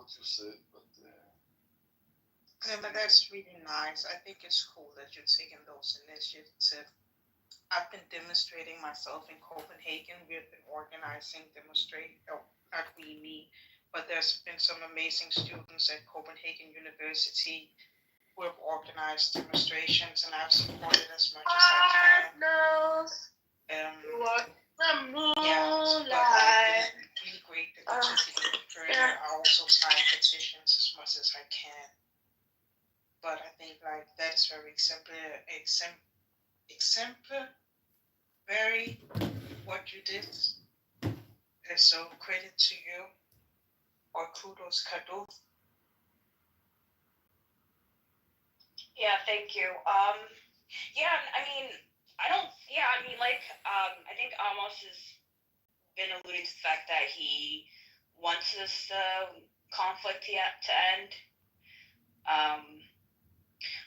what you said, but Yeah, but that's really nice. I think it's cool that you're taking those initiatives. I've been demonstrating myself in Copenhagen. We've been organizing demonstrate, oh, not we, me, but there's been some amazing students at Copenhagen University who have organized demonstrations, and I've supported as much as I can. Yeah, but it's really great that you took it even further. I also sign petitions as much as I can. But I think like that is very very what you did. So credit to you, or kudos, kado. Yeah, thank you. Yeah, I mean, I think Amos has been alluding to the fact that he wants this conflict to end.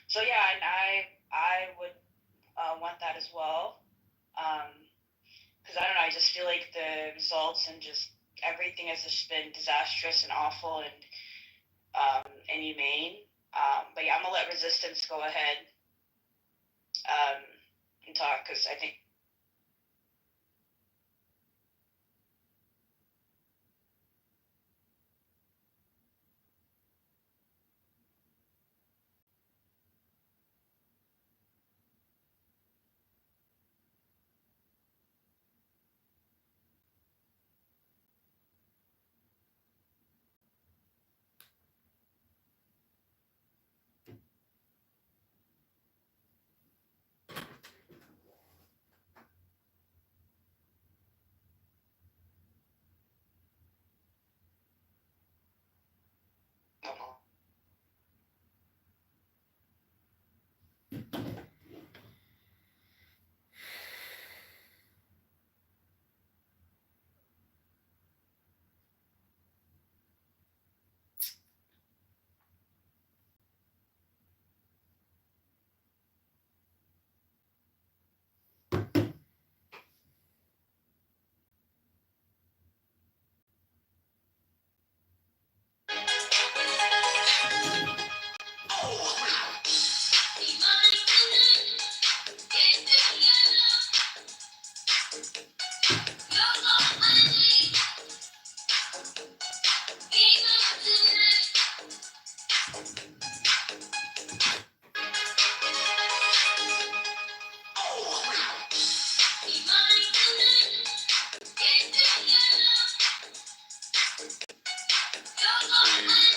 So yeah, and I would want that as well. Because I don't know, I just feel like the results and just everything has just been disastrous and awful and inhumane. But yeah, I'm gonna let Resistance go ahead and talk, because I think.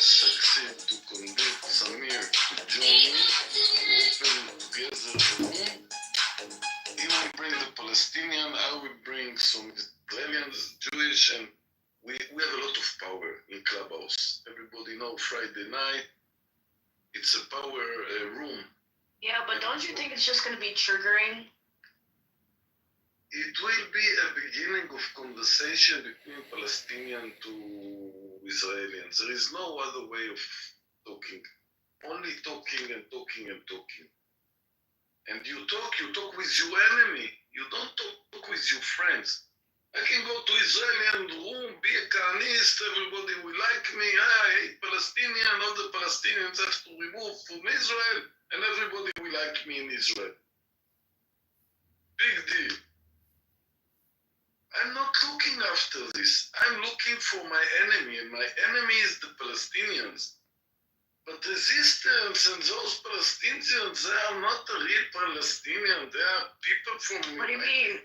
succeed to convince Samir to join me, to open together a room. He will bring the Palestinian, I will bring some Israelis, Jewish, and we have a lot of power in Clubhouse. Everybody know Friday night, it's a power room. Yeah, but don't you think it's just going to be triggering? It will be a beginning of conversation between Palestinian to Israelians. There is no other way of talking. Only talking and talking and talking. And you talk with your enemy. You don't talk with your friends. I can go to Israeli room, be a Kahanist, everybody will like me. I hate Palestinian, all the Palestinians have to remove from Israel, and everybody will like me in Israel. Big deal. I'm not looking after this. I'm looking for my enemy, and my enemy is the Palestinians. But resistance and those Palestinians, they are not a real Palestinian. They are people from... What do you mean?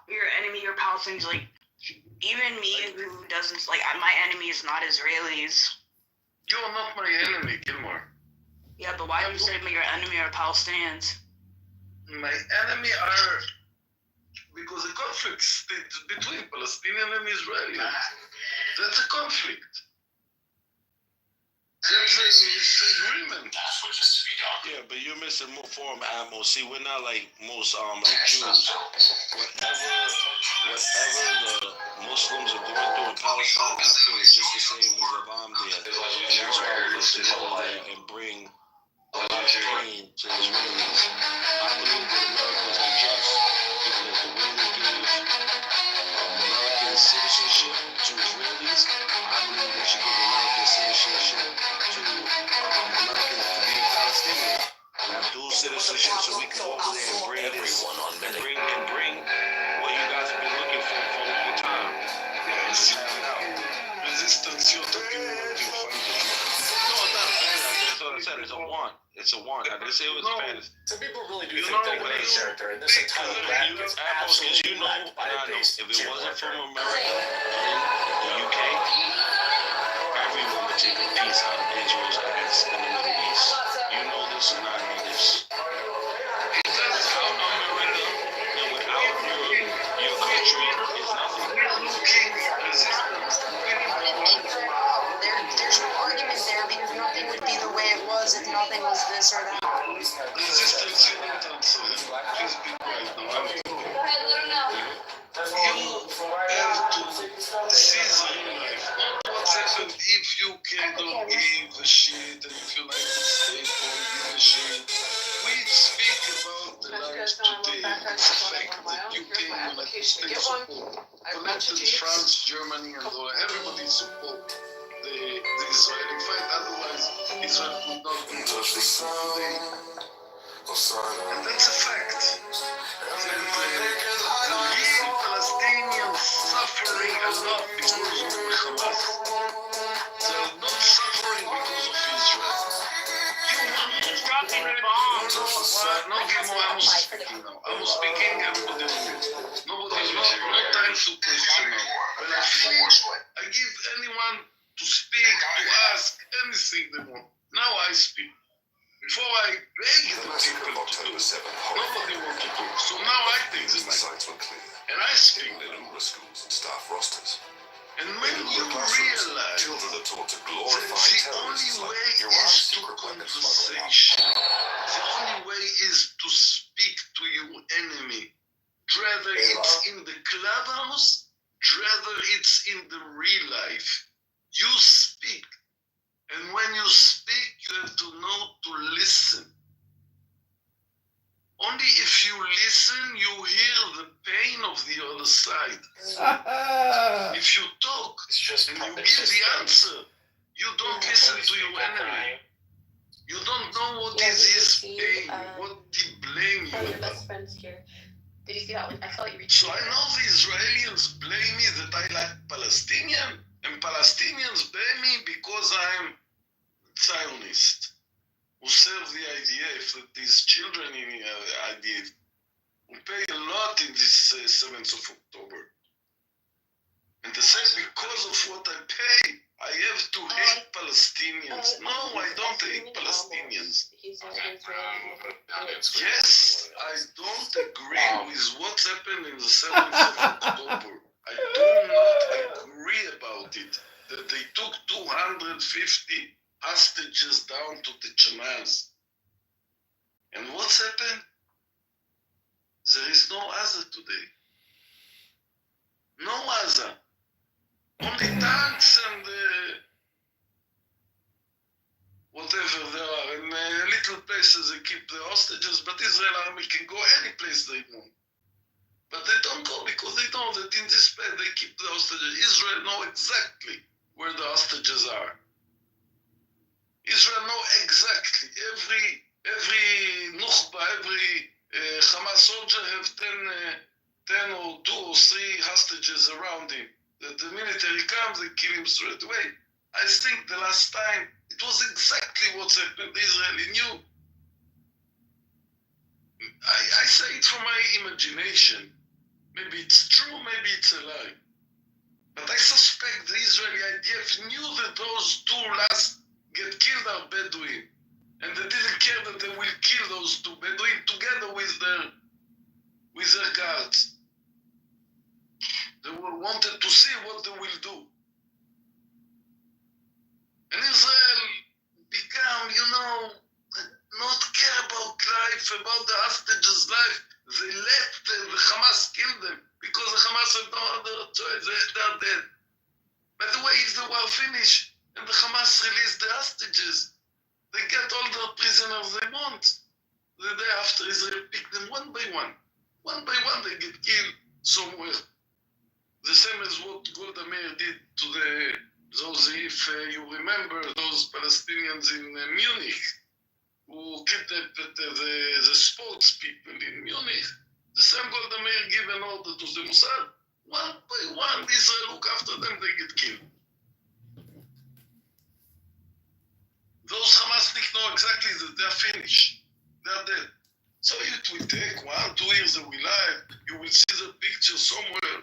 Your enemy, your Palestinians, like, even me who doesn't, like, my enemy is not Israelis. You're not my enemy, Gilmore. Yeah, but why do you say your enemy are Palestinians? My enemy are... because the conflict is between Palestinian and Israelis. That's a conflict. That's a disagreement. Yeah, but you're missing more form, Amo. See, we're not like most like Jews. Whatever the Muslims are going through in Palestine, I feel it's just the same as if I'm there. And that's why I would love to go there and bring a lot of pain to the Israelis. I believe that America is unjust because the way they give American citizenship to Israelis, I believe they should give American citizenship want. It's a want. I didn't say it was a fantasy. Some people really do You think know, that with you- character, and this entire rap is absolutely you know, lacked by and I a know, base if it wasn't from character. America and the UK, everyone would take a piece out of Israel's ass in the Middle East. You know this and I know this. Without America and without your country is nothing. We're looking for resistance. There's no argument there because nothing would be the way it was if nothing was this or that. Resistance, you don't answer. Please be quiet now. I'm talking. You have to seize real life, not what's happened if you cannot give a shit and if you like to stay don't give a shit. We speak about the life today, the fact that UK, United States support, connected France, Germany and all, everybody support the Israeli fight, otherwise Israel could not be what they could today. And that's a fact. The Palestinians suffering a lot because of Hamas. They are not suffering because of Israel. Dropping the bombs. No, I'm speaking now. I'm speaking and nobody on mute. Nobody no time to question now. When I finish, I give anyone to speak, to ask anything they want. Now I speak. Before I beg the people to do, nobody wants to do. So now I take the mic. And I speak. Schools and staff rosters. And when you realize Children are taught to that glorify the terrorists only like way Iran's is to secret weapons smuggling. conversation, the only way is to speak to your enemy, whether it's in the clubhouse, whether it's in the real life. You speak. And when you speak, you have to know to listen. Only if you listen, you hear the pain of the other side. If you talk It's just and you puppet give the system. answer, you don't listen to your enemy. You don't know what Yeah, is did you his see, pain, what he blame One of you your about. best friends here. Did you see that one? I saw you So retweet I it. know the Israelis blame me that I like Palestinian, and Palestinians blame me because I'm Zionist, who serve the IDF, that these children in the IDF, who pay a lot in this 7th of October. And they say because of what I pay, I have to hate Palestinians. No, I don't hate Palestinians. He's an Israeli. Yes, I don't agree with what's happened in the 7th of October. I do not agree about it. That they took 250 hostages down to the Hamas. And what's happened? There is no Gaza today. No Gaza. Only tanks and whatever there are. In little places they keep the hostages, but Israel army can go any place they want. But they don't go because they know that in this place they keep the hostages. Israel know exactly where the hostages are. Israel know exactly. Every Nukhba, every Hamas soldier have 10 or 2 or 3 hostages around him. That the military comes, they kill him straight away. I think the last time it was exactly what's happened. The Israeli knew. I say it from my imagination. Maybe it's true, maybe it's a lie. But I suspect the Israeli IDF knew that those 2 last get killed are Bedouin. And they didn't care that they will kill those 2 Bedouin together with their guards. They wanted to see what they will do. And Israel become, not care about life, about the hostages' life. They let the Hamas kill them because the Hamas have no other choice. They are dead. By the way, if the war finish and the Hamas release the hostages, they get all the prisoners they want. The day after, Israel pick them one by one. One by one, they get killed somewhere. The same as what Golda Meir did to those, if you remember, those Palestinians in Munich who kidnapped the sports people in Munich. The same Golda Meir gave an order to the Mossad. One by one, Israel look after them, they get killed. Those Hamasnik know exactly that they're finished. They're dead. So it will take 1-2 years that we live. You will see the picture somewhere.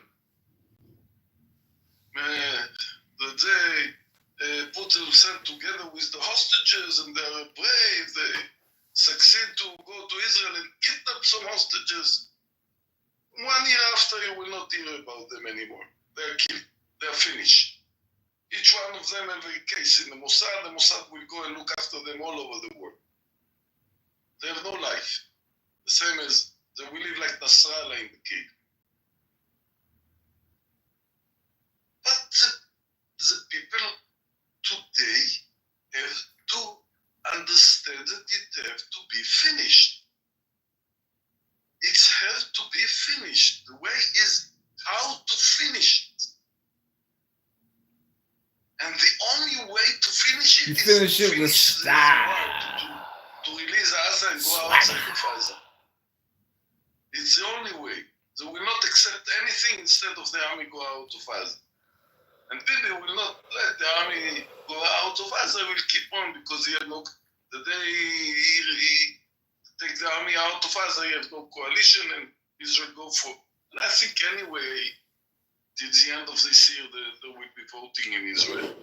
That they put themselves together with the hostages and they're brave. They succeed to go to Israel and kidnap some hostages. 1 year after, you will not hear about them anymore. They're killed. They're finished. Each one of them have a case in the Mossad will go and look after them all over the world. They have no life. The same as they will live like Nasrallah in the cave. But the people today have to understand that it has to be finished. It has to be finished. The way is how to finish it. And the only way to finish it is finish to it with finish style. to release Gaza and go outside of Gaza. It's the only way. They will not accept anything instead of the army go out of Gaza. And people will not let the army go out of Gaza. They will keep on because the day he take the army out of Gaza, he has no coalition and Israel go for. I think anyway, till the end of this year, there will be voting in Israel.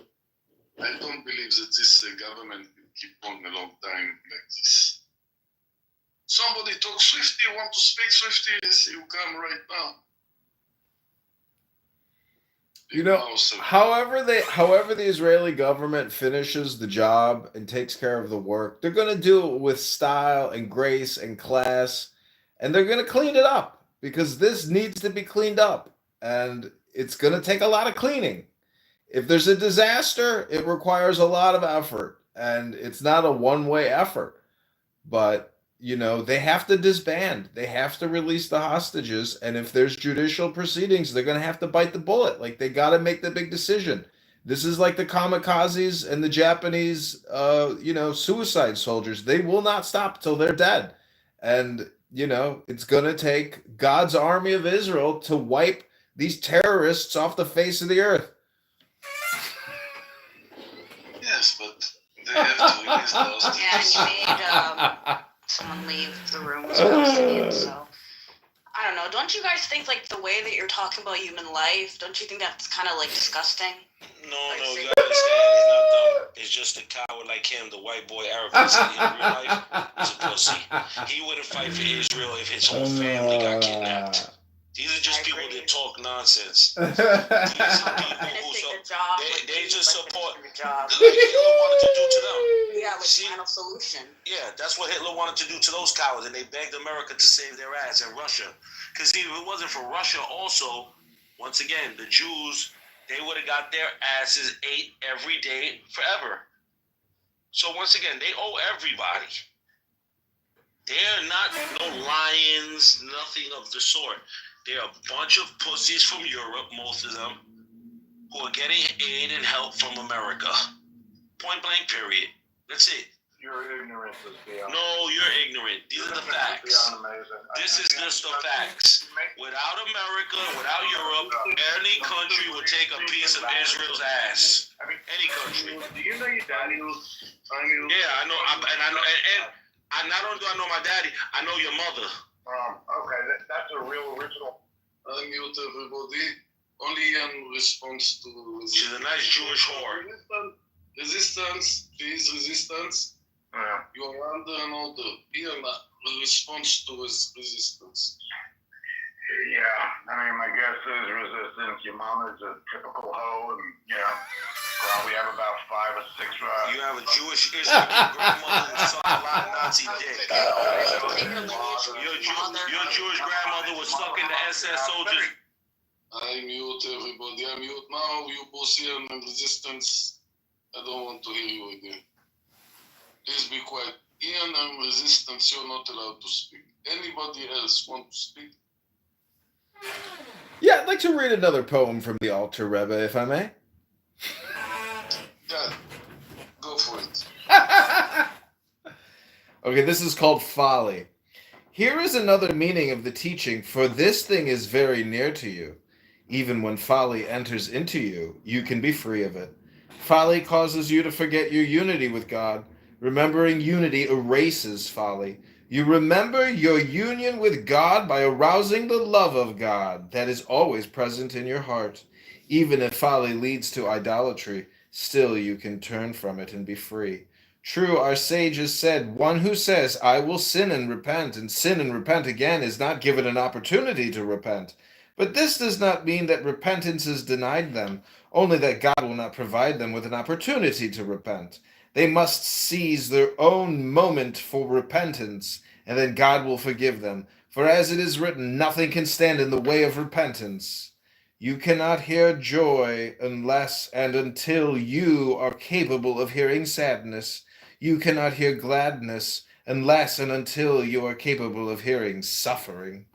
I don't believe that this government will keep on a long time like this. Somebody talk Swifty, want to speak Swifty? Yes, you come right now. You know, however the Israeli government finishes the job and takes care of the work, they're going to do it with style and grace and class, and they're going to clean it up because this needs to be cleaned up, and it's going to take a lot of cleaning. If there's a disaster, it requires a lot of effort, and it's not a one-way effort. But you know, they have to disband. They have to release the hostages. And if there's judicial proceedings, they're going to have to bite the bullet. Like, they got to make the big decision. This is like the kamikazes and the Japanese, suicide soldiers. They will not stop till they're dead. And, you know, it's going to take God's army of Israel to wipe these terrorists off the face of the earth. Yes, but they have to release the hostages. Yeah, you made someone leave the room as well, so I don't know. Don't you guys think like the way that you're talking about human life? Don't you think that's kind of like disgusting? No, you gotta understand. He's not dumb. It's just a coward like him, the white boy Arab. In real life, he's a pussy. He wouldn't fight for Israel if his whole family got kidnapped. These are just people that talk nonsense. These are people who they just support like Hitler wanted to do to them. Yeah, like final solution. Yeah, that's what Hitler wanted to do to those cowards, and they begged America to save their ass and Russia. Because if it wasn't for Russia also, once again, the Jews, they would have got their asses ate every day forever. So once again, they owe everybody. They're not no lions, nothing of the sort. They're a bunch of pussies from Europe, most of them, who are getting aid and help from America. Point blank, period. That's it. You're ignorant, Leon. No, you're ignorant. These are the facts. This is just the facts. Without America, without Europe, any country would take a piece of Israel's ass. Any country. Do you know your daddy? Yeah, I know. And not only do I know my daddy, I know your mother. Okay, that's a real original. Unmute everybody. Only in response to. She's a nice Jewish whore. Resistance, please, resistance. Yeah. You are under an order. Here, response to resistance. Yeah, I mean, my guess is resistance. Your mom is a typical hoe, and probably have about 5 or 6. You have a Jewish Israeli grandmother who sucked a lot of Nazi dick. Your Jewish grandmother was sucking the SS soldiers. I mute everybody. I mute now. You both here in resistance. I don't want to hear you again. Please be quiet. Ian and resistance, you're not allowed to speak. Anybody else want to speak? Yeah, I'd like to read another poem from the Alter Rebbe, if I may. Yeah, go for it. Okay, this is called Folly. Here is another meaning of the teaching, for this thing is very near to you. Even when folly enters into you, you can be free of it. Folly causes you to forget your unity with God, Remembering unity erases folly. You remember your union with God by arousing the love of God that is always present in your heart. Even if folly leads to idolatry, still you can turn from it and be free. True, our sages said, one who says, I will sin and repent again is not given an opportunity to repent. But this does not mean that repentance is denied them, only that God will not provide them with an opportunity to repent. They must seize their own moment for repentance, and then God will forgive them. For as it is written, nothing can stand in the way of repentance. You cannot hear joy unless and until you are capable of hearing sadness. You cannot hear gladness unless and until you are capable of hearing suffering.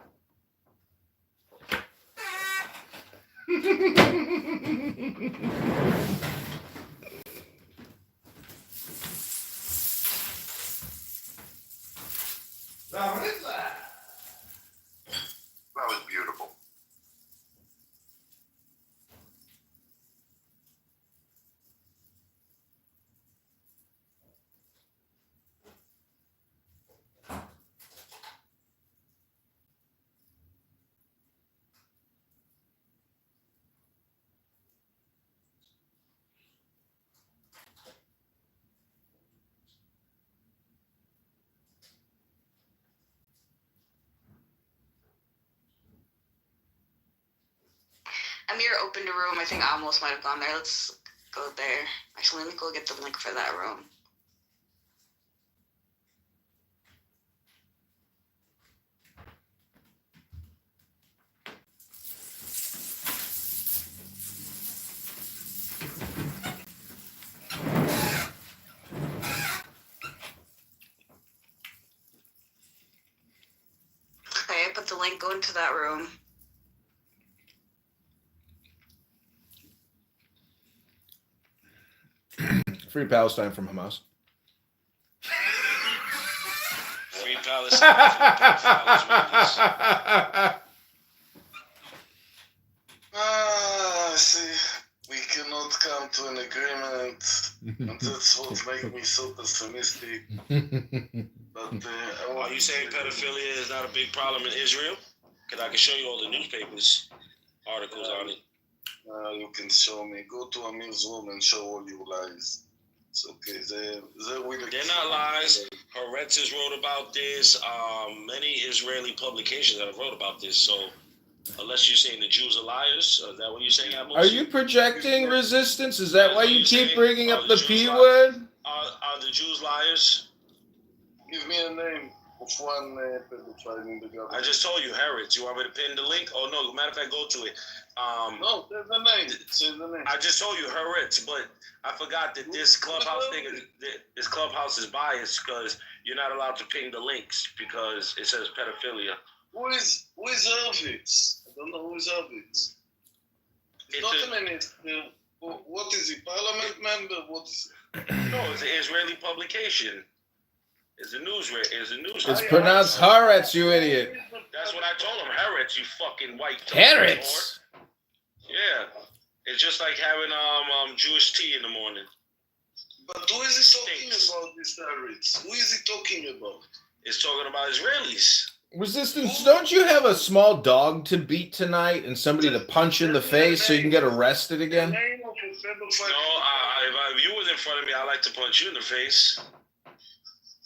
That was beautiful. Amir opened a room. I think I almost might have gone there. Let's go there. Actually, let me go get the link for that room. Okay, I put the link. Go into that room. Free Palestine from Hamas. Free Palestine. See, we cannot come to an agreement, and that's what makes me so pessimistic. But Are you saying pedophilia is not a big problem in Israel? Because I can show you all the newspapers articles on it. You can show me. Go to Amir's room and show all your lies. It's okay. They're not lies. Haaretz's wrote about this. Many Israeli publications have wrote about this. So, unless you're saying the Jews are liars, is that what you're saying? Are you projecting resistance? Is that why you keep bringing up the P word? Are the Jews liars? Give me a name of one pedophile in the government. I just told you, Haaretz. You want me to pin the link? Oh, no. Matter of fact, go to it. No, say the name. Say the name. I just told you, Haaretz, but I forgot that this clubhouse is biased because you're not allowed to ping the links because it says pedophilia. Who is Haaretz? I don't know who is Haaretz. It's not a minister. What is he? Parliament member? What is it? No, it's an Israeli publication. It's a news. It's pronounced Haaretz, you idiot. That's what I told him. Haaretz, you fucking white. Haaretz. Yeah, it's just like having Jewish tea in the morning. But who is he talking about, this Haaretz? Who is he talking about? It's talking about Israelis. Resistance, don't you have a small dog to beat tonight and somebody to punch in the face so you can get arrested again? No, if you was in front of me, I'd like to punch you in the face.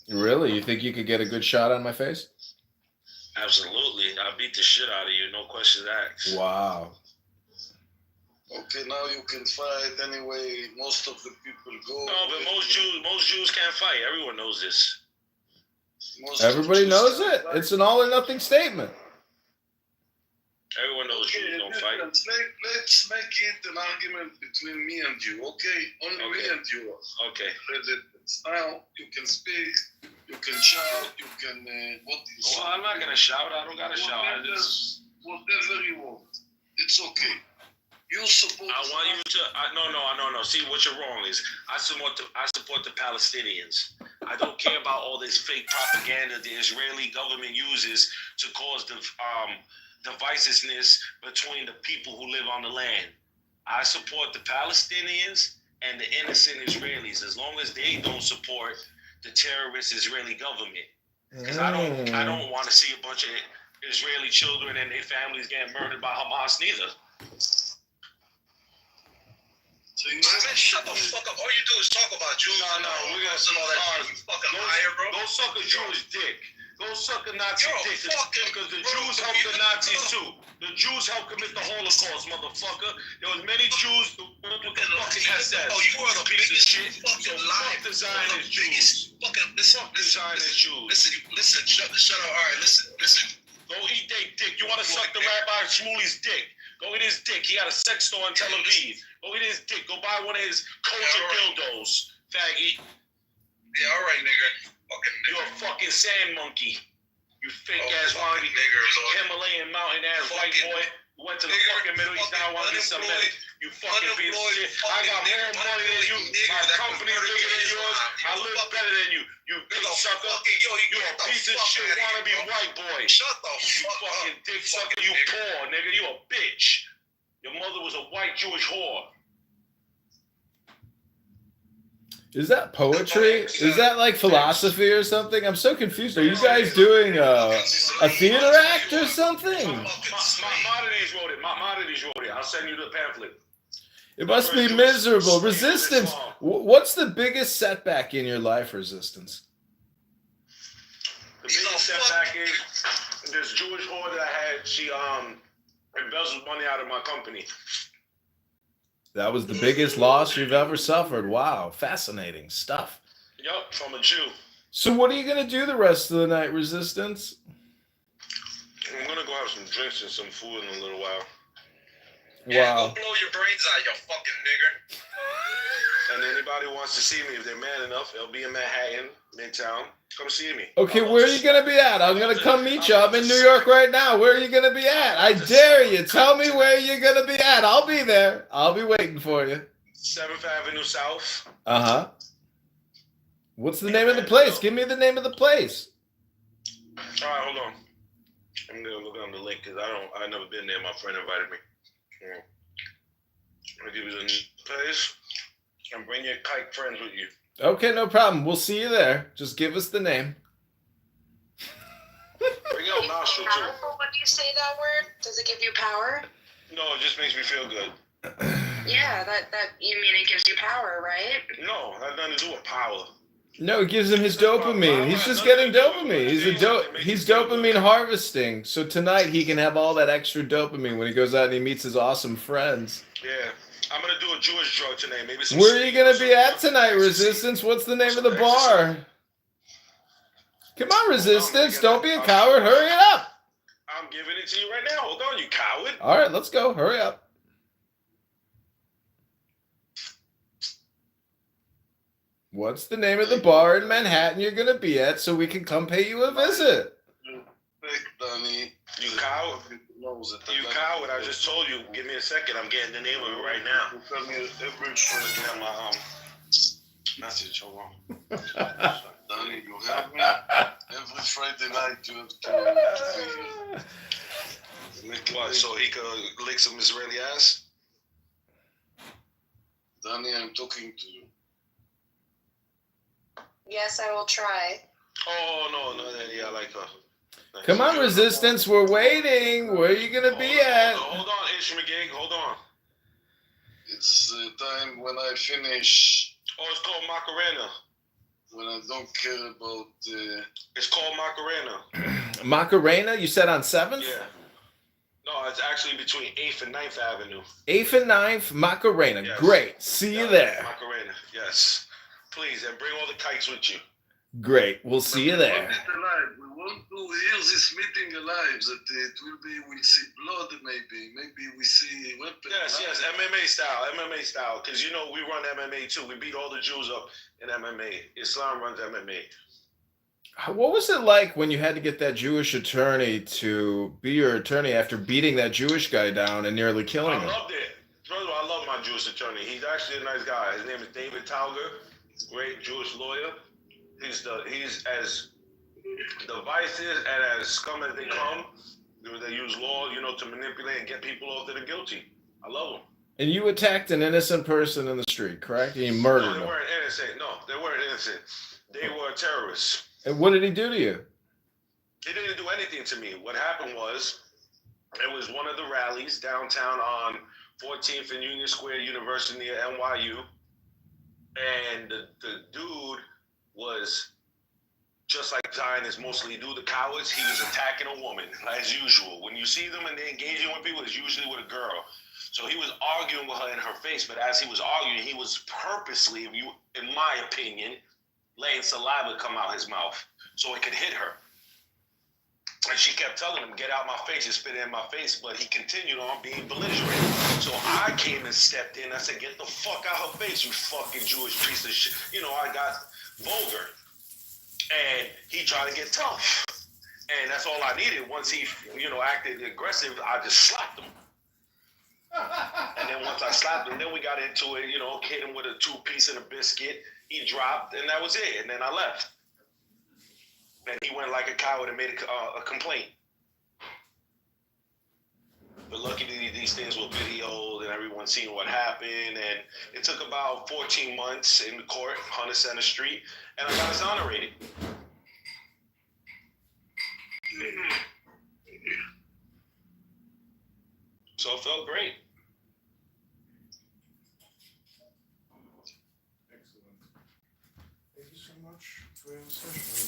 Really? You think you could get a good shot on my face? Absolutely. I'll beat the shit out of you, no questions asked. Wow. Okay, now you can fight anyway. Most of the people go. No, but most Jews can't fight. Everyone knows this. Everybody knows it. It's an all or nothing statement. Everyone knows Jews don't fight. Let's make it an argument between me and you, okay? Only me and you. Okay. Now you can speak, you can shout, you can Well, I'm not gonna shout. I don't gotta shout. Whatever you want. It's okay. You support. I want you to. No. See, what you're wrong is I support the Palestinians. I don't care about all this fake propaganda the Israeli government uses to cause the divisiveness between the people who live on the land. I support the Palestinians and the innocent Israelis as long as they don't support the terrorist Israeli government. Because I don't want to see a bunch of Israeli children and their families getting murdered by Hamas neither. So you man, shut the fuck up. All you do is talk about Jews. No, we're gonna some all that shit. You fucking liar, bro. Go suck a Jewish dick. Go suck a Nazi dick. Because the Jews helped the Nazis too. The Jews helped commit the Holocaust, motherfucker. There was many Jews who went with the fucking SS. Oh, you are the biggest shit. fucking liar. Fuck the Zionist Jews. Fucking listen, Fuck the Zionist Jews. Listen. Shut up. All right, listen. Go eat their dick. You want to suck the Rabbi Shmuley's dick? Go eat his dick. He got a sex store in Tel Aviv. Go eat his dick. Go buy one of his culture dildos, faggot. Yeah, all right, nigga. Fucking nigga. You're a fucking sand monkey. You fake ass fucking nigger, Himalayan mountain ass white boy. You went to the fucking Middle East now. Want to be Semitic? You fucking piece of shit. I got more money than you. My company bigger than yours. I live better than you. You dick sucker. You a piece of shit wannabe white boy. Shut the You fuck up. fucking dick sucker. You poor nigga. You a bitch. Your mother was a white Jewish whore. Is that poetry? Is that like philosophy or something? I'm so confused. Are you guys doing a theater act or something? Maimonides wrote it. Maimonides wrote it. I'll send you the pamphlet. It must be miserable. Resistance. What's the biggest setback in your life, Resistance? The biggest setback is this Jewish whore that I had. She embezzled money out of my company. That was the biggest loss you've ever suffered. Wow, fascinating stuff. Yup, from a Jew. So what are you going to do the rest of the night, Resistance? I'm going to go have some drinks and some food in a little while. Yeah, Wow. go blow your brains out, you fucking nigger. And anybody who wants to see me, if they're man enough, they'll be in Manhattan, Midtown. Come see me. Okay, where are you going to be at? I'm going to come meet you. I'm in New York right now. Where are you going to be at? I dare you. Tell me where you're going to be at. I'll be there. I'll be waiting for you. 7th Avenue South. Uh-huh. What's the name of the place? Give me the name of the place. All right, hold on. I'm going to look on the link because I've never been there. My friend invited me. I'll give you the place and bring your kike friends with you. Okay, no problem. We'll see you there. Just give us the name. Bring your nostril too. Powerful when you say that word? Does it give you power? No, it just makes me feel good. Yeah, that you mean it gives you power, right? No, that has nothing to do with power. No, it gives him his dopamine. He's just getting dopamine. He's dopamine harvesting. So tonight he can have all that extra dopamine when he goes out and he meets his awesome friends. Yeah. I'm going to do a Jewish drug tonight. Maybe some Where are you going to be at tonight, Resistance? What's the name of the bar? Come on, Resistance. Don't be a coward. Hurry it up. I'm giving it to you right now. Hold on, you coward. All right, let's go. Hurry up. What's the name of the bar in Manhattan you're going to be at so we can come pay you a visit? You coward. You coward. I just told you. Give me a second. I'm getting the name of it right now. Looking at my message. Hold on. Danny, you have me. Every Friday night you have to What, so he could lick some Israeli ass? Danny, I'm talking to you. Yes, I will try. Oh, no, yeah, I like her. Come on, Resistance. We're waiting. Where are you going to be at? Hold on, Ish McGig. Hold on. It's time when I finish, Oh, it's called Macarena. when I don't care about... It's called Macarena. Macarena? You said on 7th? Yeah. No, it's actually between 8th and 9th Avenue. 8th and 9th, Macarena. Yes. Great. See you there. Macarena, yes. Please, and bring all the kikes with you. Great. We'll see you there. We want to hear this meeting alive, that we'll see blood maybe we see weapons. Yes, MMA style, because you know we run MMA too. We beat all the Jews up in MMA. Islam runs MMA. What was it like when you had to get that Jewish attorney to be your attorney after beating that Jewish guy down and nearly killing him? I loved it. First of all, I love my Jewish attorney. He's actually a nice guy. His name is David Talger, great Jewish lawyer. He's as divisive and as scum as they come. They use law, to manipulate and get people off that are guilty. I love them. And you attacked an innocent person in the street, correct? And you murdered No, they him. weren't innocent. No, they weren't innocent. they were terrorists. And what did he do to you? He didn't do anything to me. What happened was, it was one of the rallies downtown on 14th and Union Square University near NYU. And the dude was just like Zionists mostly do, the cowards. He was attacking a woman, as usual. When you see them and they're engaging with people, it's usually with a girl. So he was arguing with her in her face, but as he was arguing, he was purposely, in my opinion, letting saliva come out his mouth so it could hit her. And she kept telling him, get out my face, and spit in my face, but he continued on being belligerent. So I came and stepped in. I said, get the fuck out her face, you fucking Jewish piece of shit. You know, I got vulgar. And he tried to get tough. And that's all I needed. Once he, acted aggressive, I just slapped him. And then once I slapped him, then we got into it, hit him with a 2-piece and a biscuit. He dropped, and that was it. And then I left. And he went like a coward and made a complaint. But luckily, these things were videoed and everyone seen what happened. And it took about 14 months in the court, 100 Center Street, and I got exonerated. So it felt great. Excellent. Thank you so much for your session.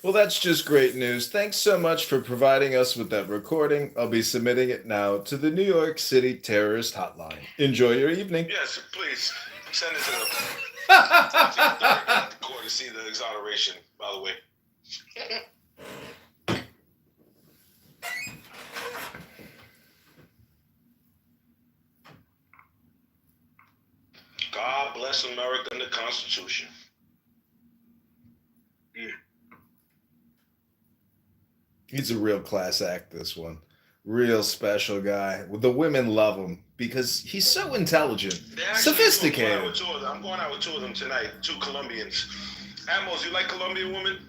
Well, that's just great news. Thanks so much for providing us with that recording. I'll be submitting it now to the New York City Terrorist Hotline. Enjoy your evening. Yes, please send it to the court to see the exoneration, by the way. God bless America and the Constitution. He's a real class act, this one. Real special guy. The women love him because he's so intelligent, sophisticated. I'm going out with 2 of them tonight, 2 Colombians. Amos, you like Colombian women?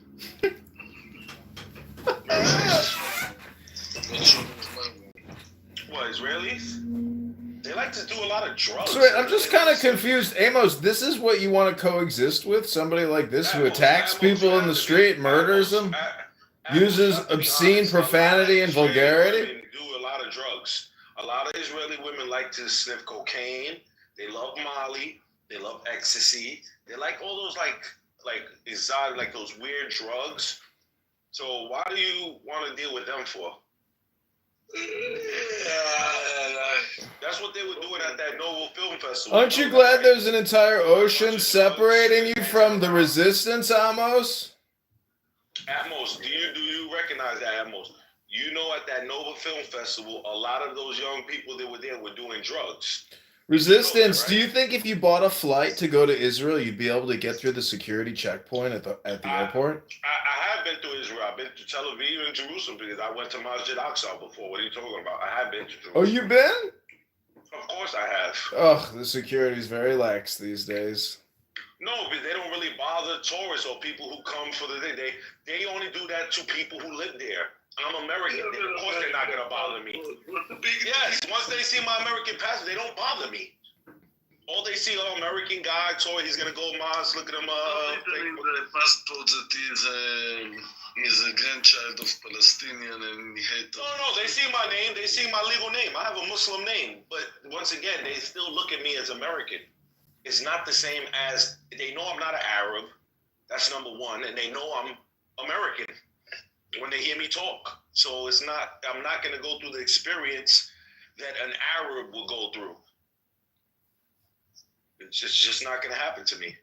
What, Israelis? They like to do a lot of drugs. So wait, I'm just kind of confused. Amos, this is what you want to coexist with? Somebody like this who attacks people in the street, murders them? Uses obscene profanity and vulgarity? Do a lot of drugs. A lot of Israeli women like to sniff cocaine. They love Molly. They love ecstasy. They like all those like exotic, like those weird drugs. So why do you want to deal with them for? That's what they were doing at that Noble Film Festival. Aren't you glad there's an entire ocean separating you from the resistance, Amos? Amos, do you recognize that, Amos? You know, at that Nova Film Festival, a lot of those young people that were there were doing drugs. Resistance, you know that, right? Do you think if you bought a flight to go to Israel, you'd be able to get through the security checkpoint at the airport? I have been to Israel. I've been to Tel Aviv and Jerusalem because I went to Masjid Aqsa before. What are you talking about? I have been to Jerusalem. Oh, you've been? Of course I have. Ugh, the security's very lax these days. No, but they don't really bother tourists or people who come for the day. They only do that to people who live there. I'm American. Of course they're not going to bother me. Yes, once they see my American passport, they don't bother me. All they see, American guy, toy, he's going to go Mars, look at him. The passport that is a grandchild of Palestinian and he hates. No, they see my name. They see my legal name. I have a Muslim name. But once again, they still look at me as American. It's not the same as, they know I'm not an Arab. That's number one. And they know I'm American when they hear me talk. So I'm not going to go through the experience that an Arab will go through. It's just not going to happen to me.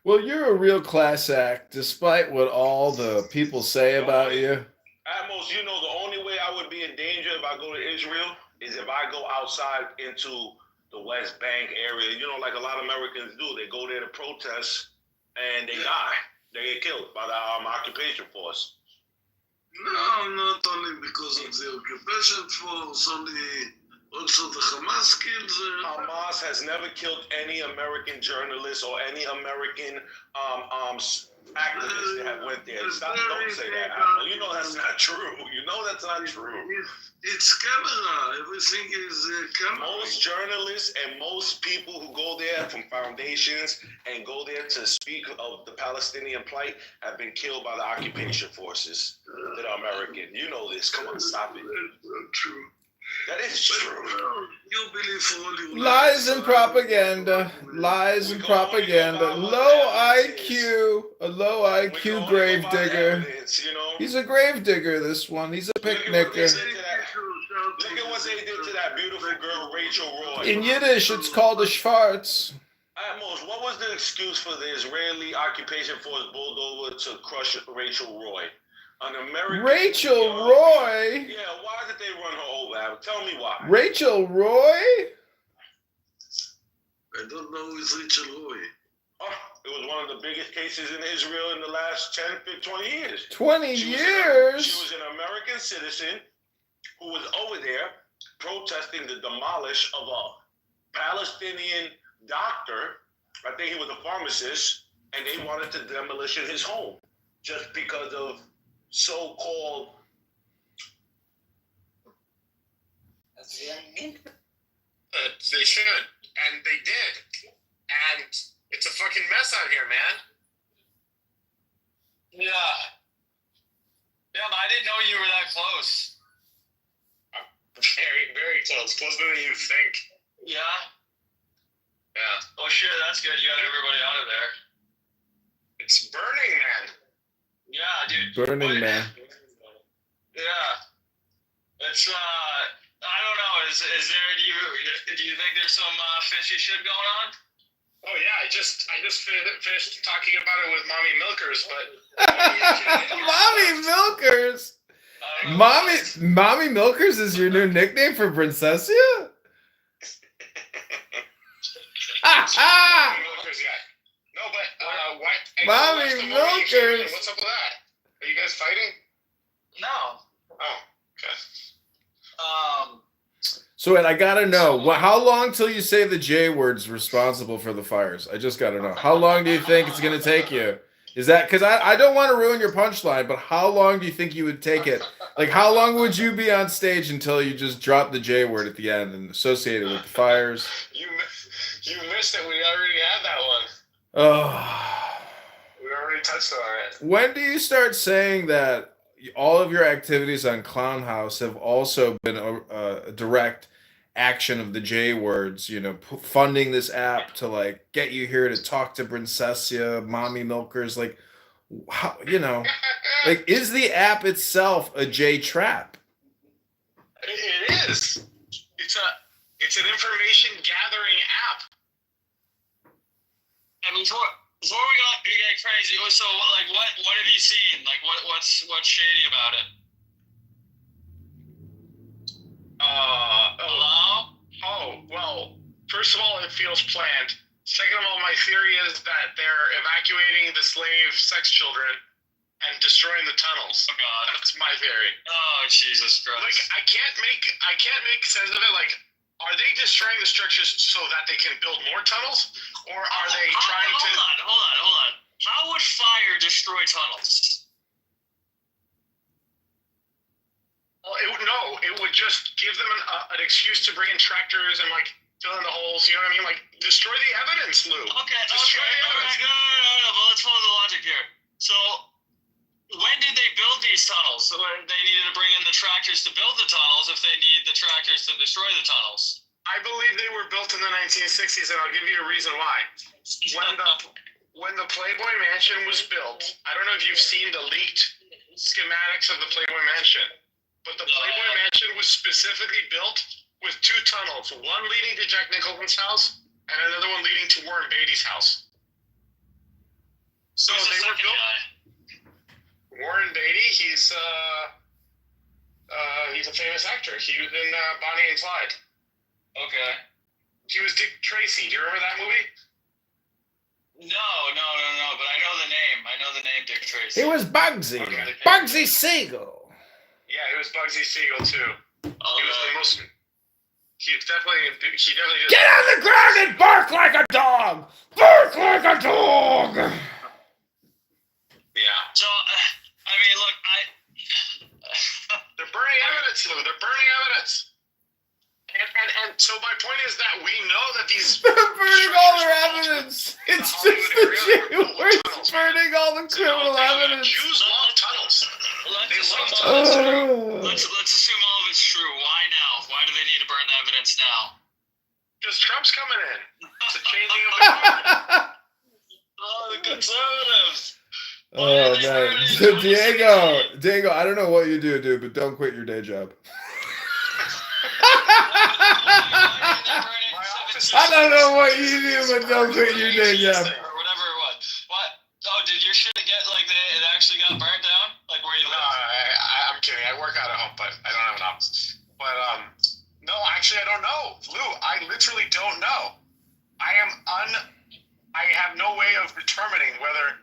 Well, you're a real class act, despite what all the people say about you. Amos, the only way I would be in danger if I go to Israel is if I go outside into the West Bank area. Like a lot of Americans do. They go there to protest and they die. They get killed by the occupation force. No, not only because of the occupation force, also the Hamas kills. Hamas has never killed any American journalist or any American activists that have went there. Stop! Don't say that. Admiral. You know that's not true. You know that's not true. It's camera. Everything is camera. Most journalists and most people who go there from foundations and go there to speak of the Palestinian plight have been killed by the occupation forces that are American. You know this. Come on, stop it. That's not true. That is true. You believe all your Lies and propaganda. Lies and propaganda. Low IQ. A low IQ grave digger. You know? He's a grave digger, this one. He's a picnicker. Look at what they did to that beautiful girl, Rachel Roy. In Yiddish, it's called a Schwarz. At most, what was the excuse for the Israeli occupation force bulldozer to crush Rachel Roy? An American. Rachel Roy? Yeah, why did they run her over? Tell me why. Rachel Roy? I don't know who is Rachel Roy. Oh, it was one of the biggest cases in Israel in the last 10, 20 years. 20 She years? was an American citizen who was over there protesting the demolish of a Palestinian doctor. I think he was a pharmacist, and they wanted to demolish his home just because of so-called. They should, and they did, and it's a fucking mess out here, man. Yeah. Yeah, but I didn't know you were that close. Very, very close, closer than you think. Yeah? Yeah. Oh shit, that's good. You got everybody out of there. It's burning, man. Yeah, dude. Burning Man. Yeah. It's I don't know. Is there do you think there's some fishy shit going on? Oh yeah, I just finished talking about it with Mommy Milkers, but Mommy Milkers? Mommy Milkers is your new nickname for Princessia? Mommy Milkers, yeah. No, but what? Mommy Milkers. What's up with that? Are you guys fighting? No. Oh, okay. So wait, I gotta know, how long till you say the J word's responsible for the fires? I just gotta know. How long do you think it's gonna take you? Is that, because I don't want to ruin your punchline, but how long do you think you would take it? Like, how long would you be on stage until you just drop the J word at the end and associate it with the fires? You missed it. We already had that one. Oh. We already touched on it. When do you start saying that all of your activities on Clown House have also been a direct action of the J words, you know, funding this app to like get you here to talk to Princessia, Mommy Milkers, like, how, you know, like, is the app itself a J trap? It is. It's an information gathering app. And before we get crazy, so like what have you seen? Like what's shady about it? Hello? Oh, well, first of all, it feels planned. Second of all, my theory is that they're evacuating the slave sex children and destroying the tunnels. Oh God, that's my theory. Oh Jesus Christ! Like I can't make sense of it. Like, are they destroying the structures so that they can build more tunnels, or are they trying to? Hold on. How would fire destroy tunnels? Well, it would just give them an excuse to bring in tractors and like fill in the holes. You know what I mean? Like destroy the evidence, Lou. Okay. Destroy the evidence. No. But let's follow the logic here. So, when did they build these tunnels? So they needed to bring in the tractors to build the tunnels if they need the tractors to destroy the tunnels. I believe they were built in the 1960s, and I'll give you a reason why. When the Playboy Mansion was built, I don't know if you've seen the leaked schematics of the Playboy Mansion. But the Playboy Mansion was specifically built with two tunnels, one leading to Jack Nicholson's house and another one leading to Warren Beatty's house. So they were built. Warren Beatty, he's a famous actor. He was in Bonnie and Clyde. Okay. He was Dick Tracy. Do you remember that movie? No. But I know the name. I know the name Dick Tracy. It was Bugsy. Okay. Bugsy Siegel. Yeah, it was Bugsy Siegel too. Okay. He was the most. He definitely just. Get on the ground and bark like a dog. Bark like a dog. Yeah. So, I mean, look, They're burning evidence, Lou. They're burning evidence. And so my point is that we know that these They're burning all their evidence. It's just the January's burning all the criminal evidence. Jews love tunnels. Let's assume all of it's true. Why now? Why do they need to burn the evidence now? Because Trump's coming in. It's a changing of the guard. Oh, the conservatives. Oh man, Diego, I don't know what you do, dude, but don't quit your day job. I don't know what you do, but don't quit your day job. Or whatever it was. What? Oh, did your shit get like it actually got burnt down? Like where you live? I'm kidding. I work out at home, but I don't have an office. But no, actually, I don't know, Lou. I literally don't know. I have no way of determining whether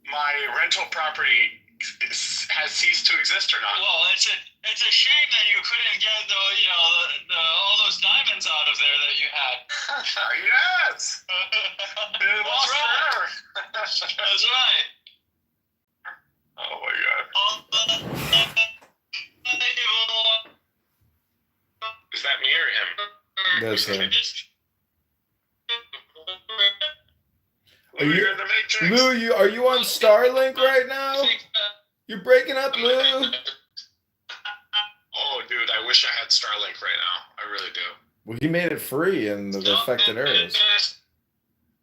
my rental property has ceased to exist or not. Well, it's a shame that you couldn't get all those diamonds out of there that you had. Yes. It was rare. That's right. Oh my God. Is that me or him? That's him. You're in the Matrix. Lou, are you on Starlink right now? You're breaking up, Lou. Oh, dude, I wish I had Starlink right now. I really do. Well, he made it free in the affected areas.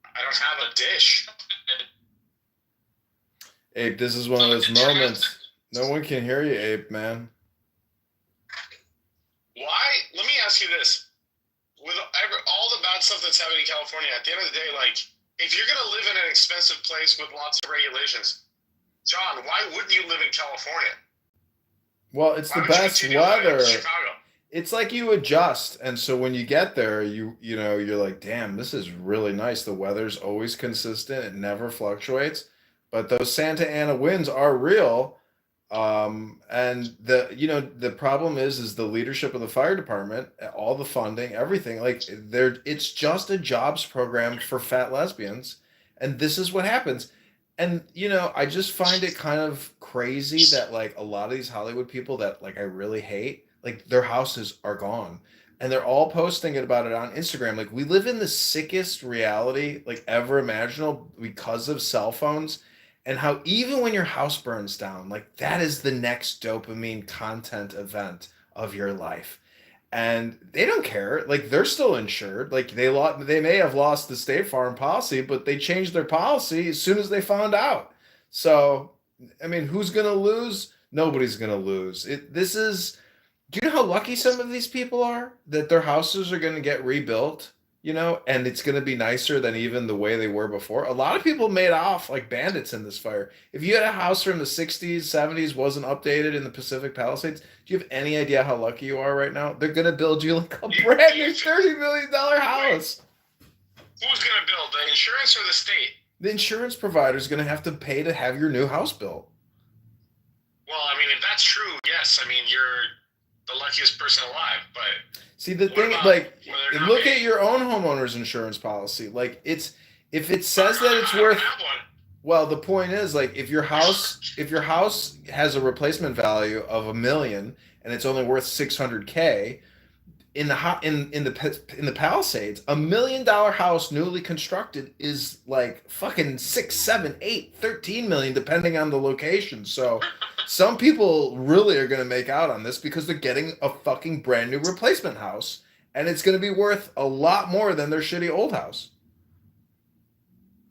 I don't have a dish. Ape, this is one of those moments. No one can hear you, Ape, man. Why? Let me ask you this. With all the bad stuff that's happening in California, at the end of the day, like, if you're going to live in an expensive place with lots of regulations, John, why wouldn't you live in California? Well, it's the best weather. It's like you adjust, and so when you get there, you're like, damn, this is really nice. The weather's always consistent; it never fluctuates. But those Santa Ana winds are real, and the problem is the leadership of the fire department, all the funding, everything. Like it's just a jobs program for fat lesbians, and this is what happens. And I just find it kind of crazy that like a lot of these Hollywood people that like I really hate, like their houses are gone and they're all posting about it on Instagram. Like we live in the sickest reality like ever imaginable because of cell phones, and how even when your house burns down, like that is the next dopamine content event of your life. And they don't care. Like they're still insured. Like they may have lost the State Farm policy, but they changed their policy as soon as they found out. So, I mean, who's gonna lose? Nobody's gonna lose. Do you know how lucky some of these people are that their houses are gonna get rebuilt? And it's gonna be nicer than even the way they were before. A lot of people made off like bandits in this fire. If you had a house from the 60s, 70s, wasn't updated in the Pacific Palisades, do you have any idea how lucky you are right now? They're gonna build you like a brand new $30 million house. Who's gonna build, the insurance or the state? The insurance provider is gonna have to pay to have your new house built. Well, I mean, if that's true, yes. I mean, you're the luckiest person alive, but see the thing, like, look at your own homeowner's insurance policy. Like, if it says that it's worth, well, the point is, like, if your house has a replacement value of $1 million and it's only worth $600K, in the Palisades, $1 million house newly constructed is like fucking 6, 7, 8, 13 million, depending on the location. So some people really are going to make out on this because they're getting a fucking brand new replacement house, and it's going to be worth a lot more than their shitty old house.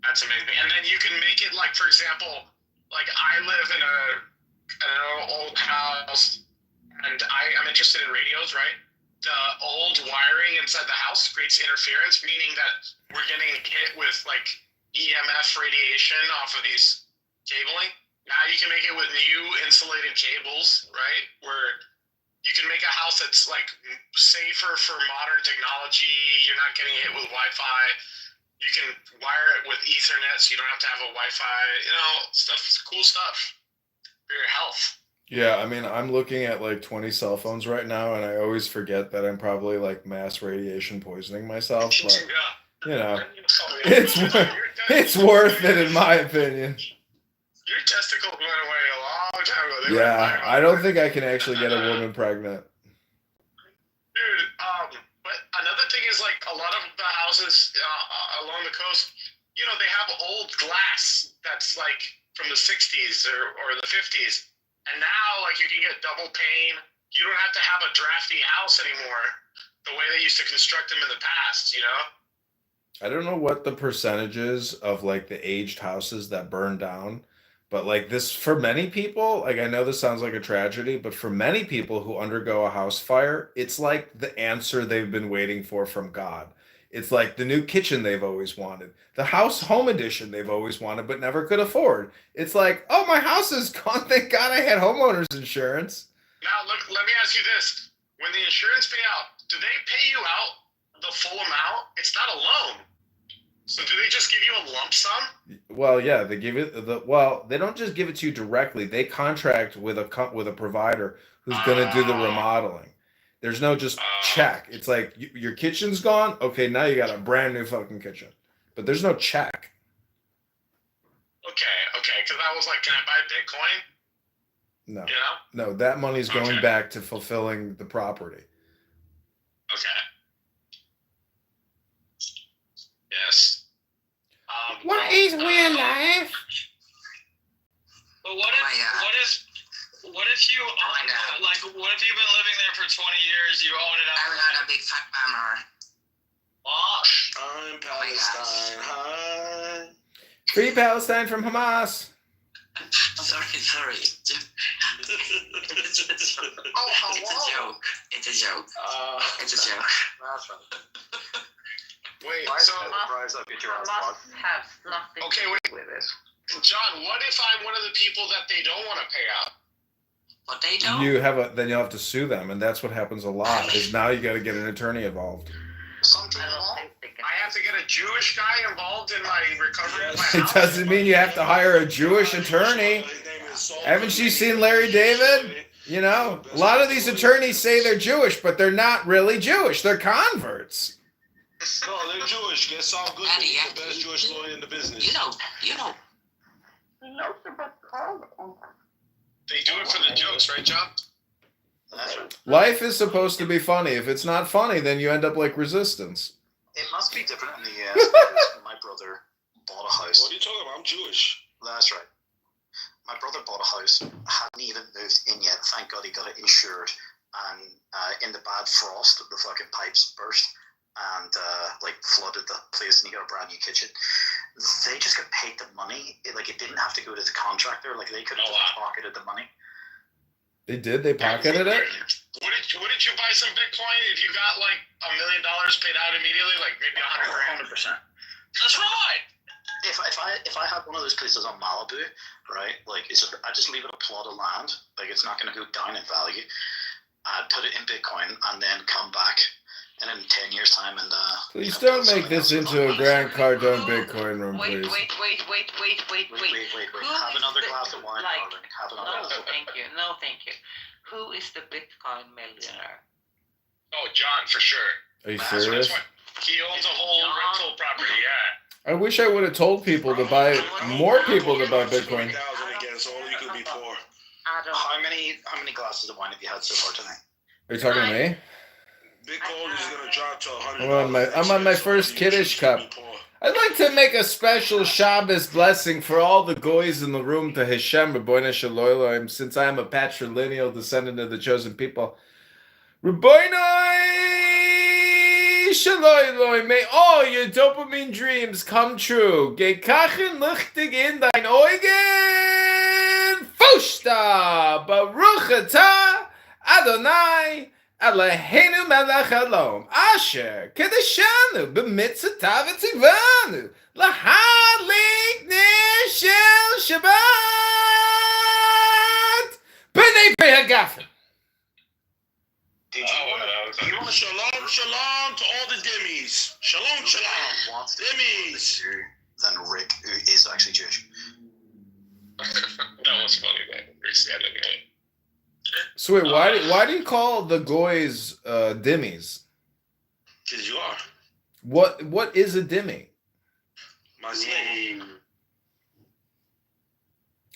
That's amazing. And then you can make it like, for example, like I live in an old house, and I'm interested in radios, right? The old wiring inside the house creates interference, meaning that we're getting hit with like EMF radiation off of these cabling. Now you can make it with new insulated cables, right? Where you can make a house that's like safer for modern technology. You're not getting hit with Wi-Fi. You can wire it with Ethernet, so you don't have to have a Wi-Fi. Cool stuff for your health. Yeah, I mean, I'm looking at like 20 cell phones right now, and I always forget that I'm probably like mass radiation poisoning myself. But it's worth it in my opinion. Your testicles went away a long time ago. Yeah, I don't think I can actually get a woman pregnant. Dude, but another thing is like a lot of the houses along the coast, you know, they have old glass that's like from the 60s or the 50s. And now, like, you can get double pane. You don't have to have a drafty house anymore the way they used to construct them in the past, you know? I don't know what the percentage is of like the aged houses that burn down, but like this for many people, like I know this sounds like a tragedy, but for many people who undergo a house fire, it's like the answer they've been waiting for from God. It's like the new kitchen they've always wanted, the house home edition they've always wanted but never could afford. It's like, oh, my house is gone. Thank God I had homeowners insurance. Now, look, let me ask you this. When the insurance pay out, do they pay you out the full amount? It's not a loan. So do they just give you a lump sum? Well, yeah, they give it they don't just give it to you directly. They contract with a provider who's going to do the remodeling. There's no just check. It's like your kitchen's gone. Okay, now you got a brand new fucking kitchen. But there's no check. Okay, because I was like, can I buy Bitcoin? No. You know? No, that money's going back to fulfilling the property. Okay. Yes. What is real life? But what if you like what if you've been living there for 20 years, you own it I'm outright? not a big fat bummer. Oh, I'm Palestine. Hi. Free Palestine from Hamas. Sorry. It's a joke. It's a joke. It's a joke. That's right. Wait, Price so Hamas has nothing okay, wait, with it. John, what if I'm one of the people that they don't want to pay out? But they don't. Then you'll have to sue them, and that's what happens a lot. Is now you got to get an attorney involved. Something wrong? I have to get a Jewish guy involved in my recovery of my It house? doesn't mean you have to hire a Jewish attorney. Haven't you seen Larry David? You know, a lot of these attorneys say they're Jewish, but they're not really Jewish. They're converts. No, they're Jewish. Get Saul Goodman. He's the best Jewish lawyer in the business. You know. They do it for the jokes, right, John? Life is supposed to be funny. If it's not funny, then you end up like Resistance. It must be different in the US because my brother bought a house. What are you talking about? I'm Jewish. That's right. My brother bought a house, hadn't even moved in yet. Thank God he got it insured. And in the bad frost, the fucking pipes burst and like flooded the place, and he got a brand new kitchen. They just got paid the money. It didn't have to go to the contractor. Like they could have just pocketed the money. They did. They pocketed it. Wouldn't you buy some Bitcoin if you got like $1 million paid out immediately, like maybe 100 grand? 100%. That's right. If I had one of those places on Malibu, right? Like I just leave it a plot of land. Like it's not going to go down in value. I'd put it in Bitcoin and then come back. And in 10 years' time, and please don't make this into a Grand Cardone Bitcoin room, please. Wait. Have another glass of wine, darling. Have another glass of wine. No, thank you. Who is the Bitcoin millionaire? Oh, John, for sure. Are you serious? He owns a whole rental property, yeah. I wish I would have told people to buy more people to buy Bitcoin. Again, so only you could be poor. How many glasses of wine have you had so far tonight? Are you talking to me? Bitcoin is gonna drop to 100. I'm on my first Kiddush cup. I'd like to make a special Shabbos blessing for all the goys in the room to Hashem Rabbeinu Shalom, since I am a patrilineal descendant of the chosen people. Rabbeinu Shalom, may all your dopamine dreams come true. Gekachen lichtig in dein Augen. Foshta Baruch atah Adonai Eloheinu melech Elom, Asher kedeshanu b'mitzvotav v'tzivanu lahadlik ner shel Shabbat b'nei Pri Hagafen. Did you want to Shalom to all the dimmies. Shalom. Dimmies. Than Rick, who is actually Jewish. That was funny, man. Rick said it, man. So wait, why do you call the goys dimmies? Because you are. What is a dimmy? My slave.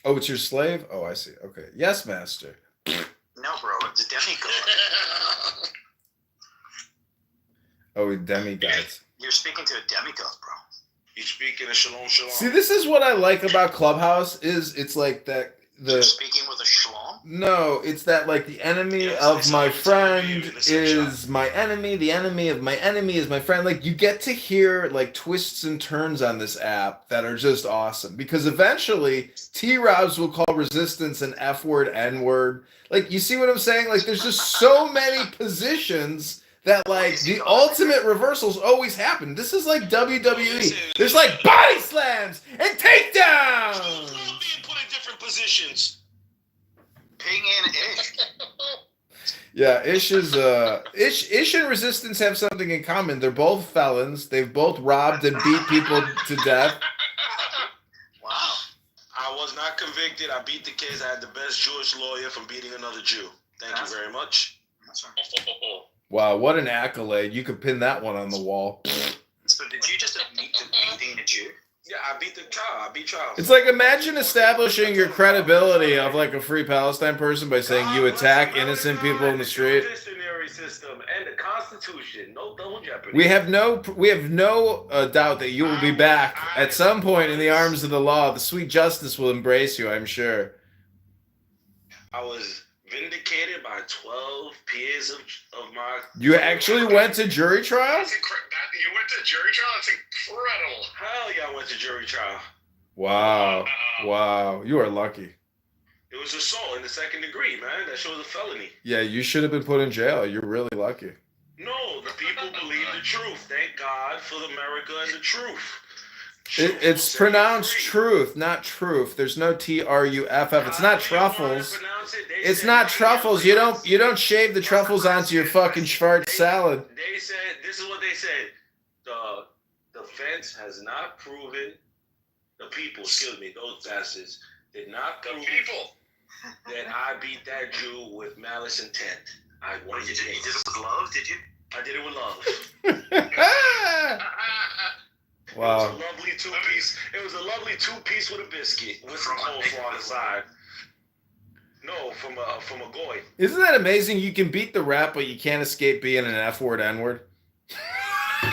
Oh, it's your slave? Oh, I see. Okay. Yes, master. No, bro, it's a demigod. Oh, demigods. You're speaking to a demigod, bro. He's speaking of shalom, shalom. See, this is what I like about Clubhouse is it's like that You're speaking with a shalom? No, it's that like the enemy Yes, of it's my on friend TV in the section. is my enemy, the enemy of my enemy is my friend. Like you get to hear like twists and turns on this app that are just awesome because eventually T-Robs will call resistance an F-word, N-word. Like you see what I'm saying? Like there's just so many positions that like the ultimate reversals always happen. This is like WWE. There's like body slams and takedowns. Love being put in different positions. Ping and Ish. Yeah, Ish is Ish and Resistance have something in common. They're both felons. They've both robbed and beat people to death. Wow. I was not convicted. I beat the case. I had the best Jewish lawyer from beating another Jew. Thank you very much. That's right. Wow, what an accolade. You could pin that one on the wall. So did you just admit to beating a Jew? Yeah, I beat the trial. I beat trial. It's like imagine establishing your credibility of like a free Palestine person by saying you attack innocent people in the street. System and the Constitution. No double jeopardy. We have no doubt that you will be back at some point in the arms of the law. The sweet justice will embrace you, I'm sure. I was vindicated by 12 peers of my... You actually went to jury trial? You went to jury trial? That's incredible. Hell yeah, I went to jury trial. Wow. Wow. You are lucky. It was assault in the second degree, man. That shows a felony. Yeah, you should have been put in jail. You're really lucky. No, the people believe the truth. Thank God for America and the truth. It's pronounced truth, not truth. There's no Truff. It's not truffles. It's not truffles. You don't shave the truffles onto your fucking Schwartz salad. They said, this is what they said. The defense has not proven, the people, excuse me, those bastards, did not prove that I beat that Jew with malice intent. What did you do? You did it with love, did you? I did it with love. Wow. It was a lovely two-piece. It was a lovely two-piece with a biscuit with some coleslaw on the side. No, from a goy. Isn't that amazing? You can beat the rap, but you can't escape being an F-word, N-word. No,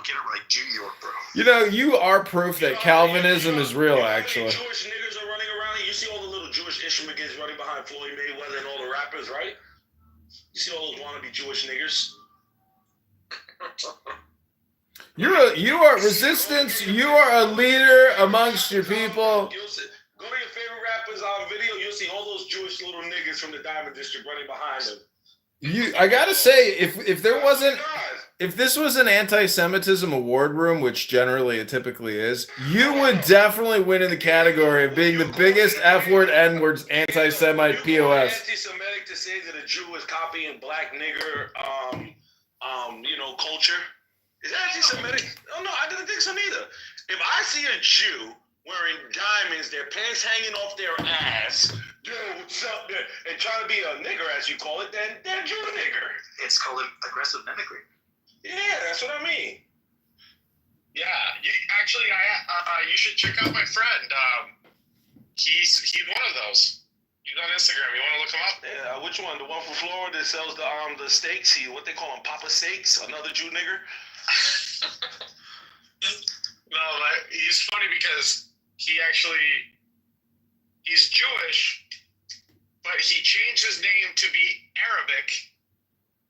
get it right, New York, bro. You know, you are proof that Calvinism is real, actually. Jewish niggas are running around. You see all the little Jewish Ishmaelites running behind Floyd Mayweather and all the rappers, right? You see all those wannabe Jewish niggers? You are resistance. You are a leader amongst your people. Go to your favorite rappers on video. You'll see all those Jewish little niggas from the Diamond District running behind them. I gotta say, if this was an anti-Semitism award room, which generally it typically is, you would definitely win in the category of being the biggest F-word, N-words, anti-Semite POS. Anti-Semitic to say that a Jew is copying black nigger, culture. Is that anti-Semitic? Oh no, I didn't think so neither. If I see a Jew wearing diamonds, their pants hanging off their ass, what's up there, and trying to be a nigger, as you call it, then they're Jew nigger. It's called aggressive mimicry. Yeah, that's what I mean. Yeah, you should check out my friend. He's one of those. He's on Instagram. You want to look him up? Yeah, which one? The one from Florida that sells the steaks? What they call them, Papa Steaks? Another Jew nigger? No, he's funny because he's Jewish, but he changed his name to be Arabic,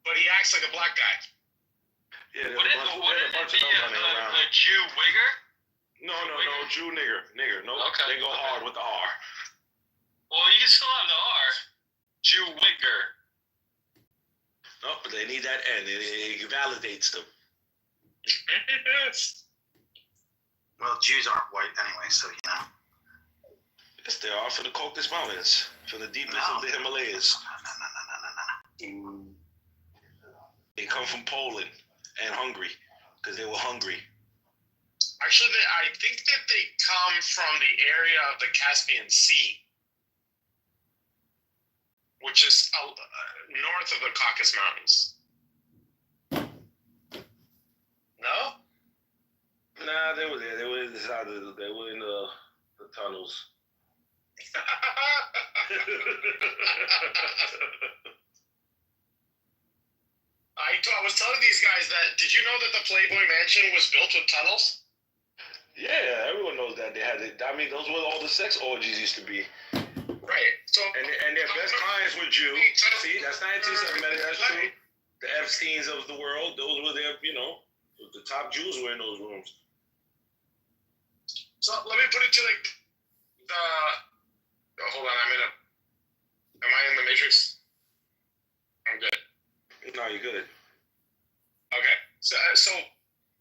but he acts like a black guy. Yeah, Wouldn't it be a Jew wigger? No, Jew nigger. No, okay. They go hard with the R. Well, you can still have the R. Jew wigger. No, but they need that N. It validates them. Well, Jews aren't white anyway, so you know. Yes, they are, for the Caucasus Mountains, from the deepest of the Himalayas. No. They come from Poland and Hungary, because they were hungry. Actually, I think that they come from the area of the Caspian Sea, which is north of the Caucasus Mountains. No? Nah, they were there. They were inside. They were in the tunnels. I was telling these guys that. Did you know that the Playboy Mansion was built with tunnels? Yeah, everyone knows that they had it. I mean, those were all the sex orgies used to be. Right. So and their best clients were Jews. See, that's not anti-Semitic. That's true. The Epsteins of the world. Those were their, the top Jews were in those rooms. So let me put it to hold on, am I in the Matrix? I'm good. No, you're good. Okay. So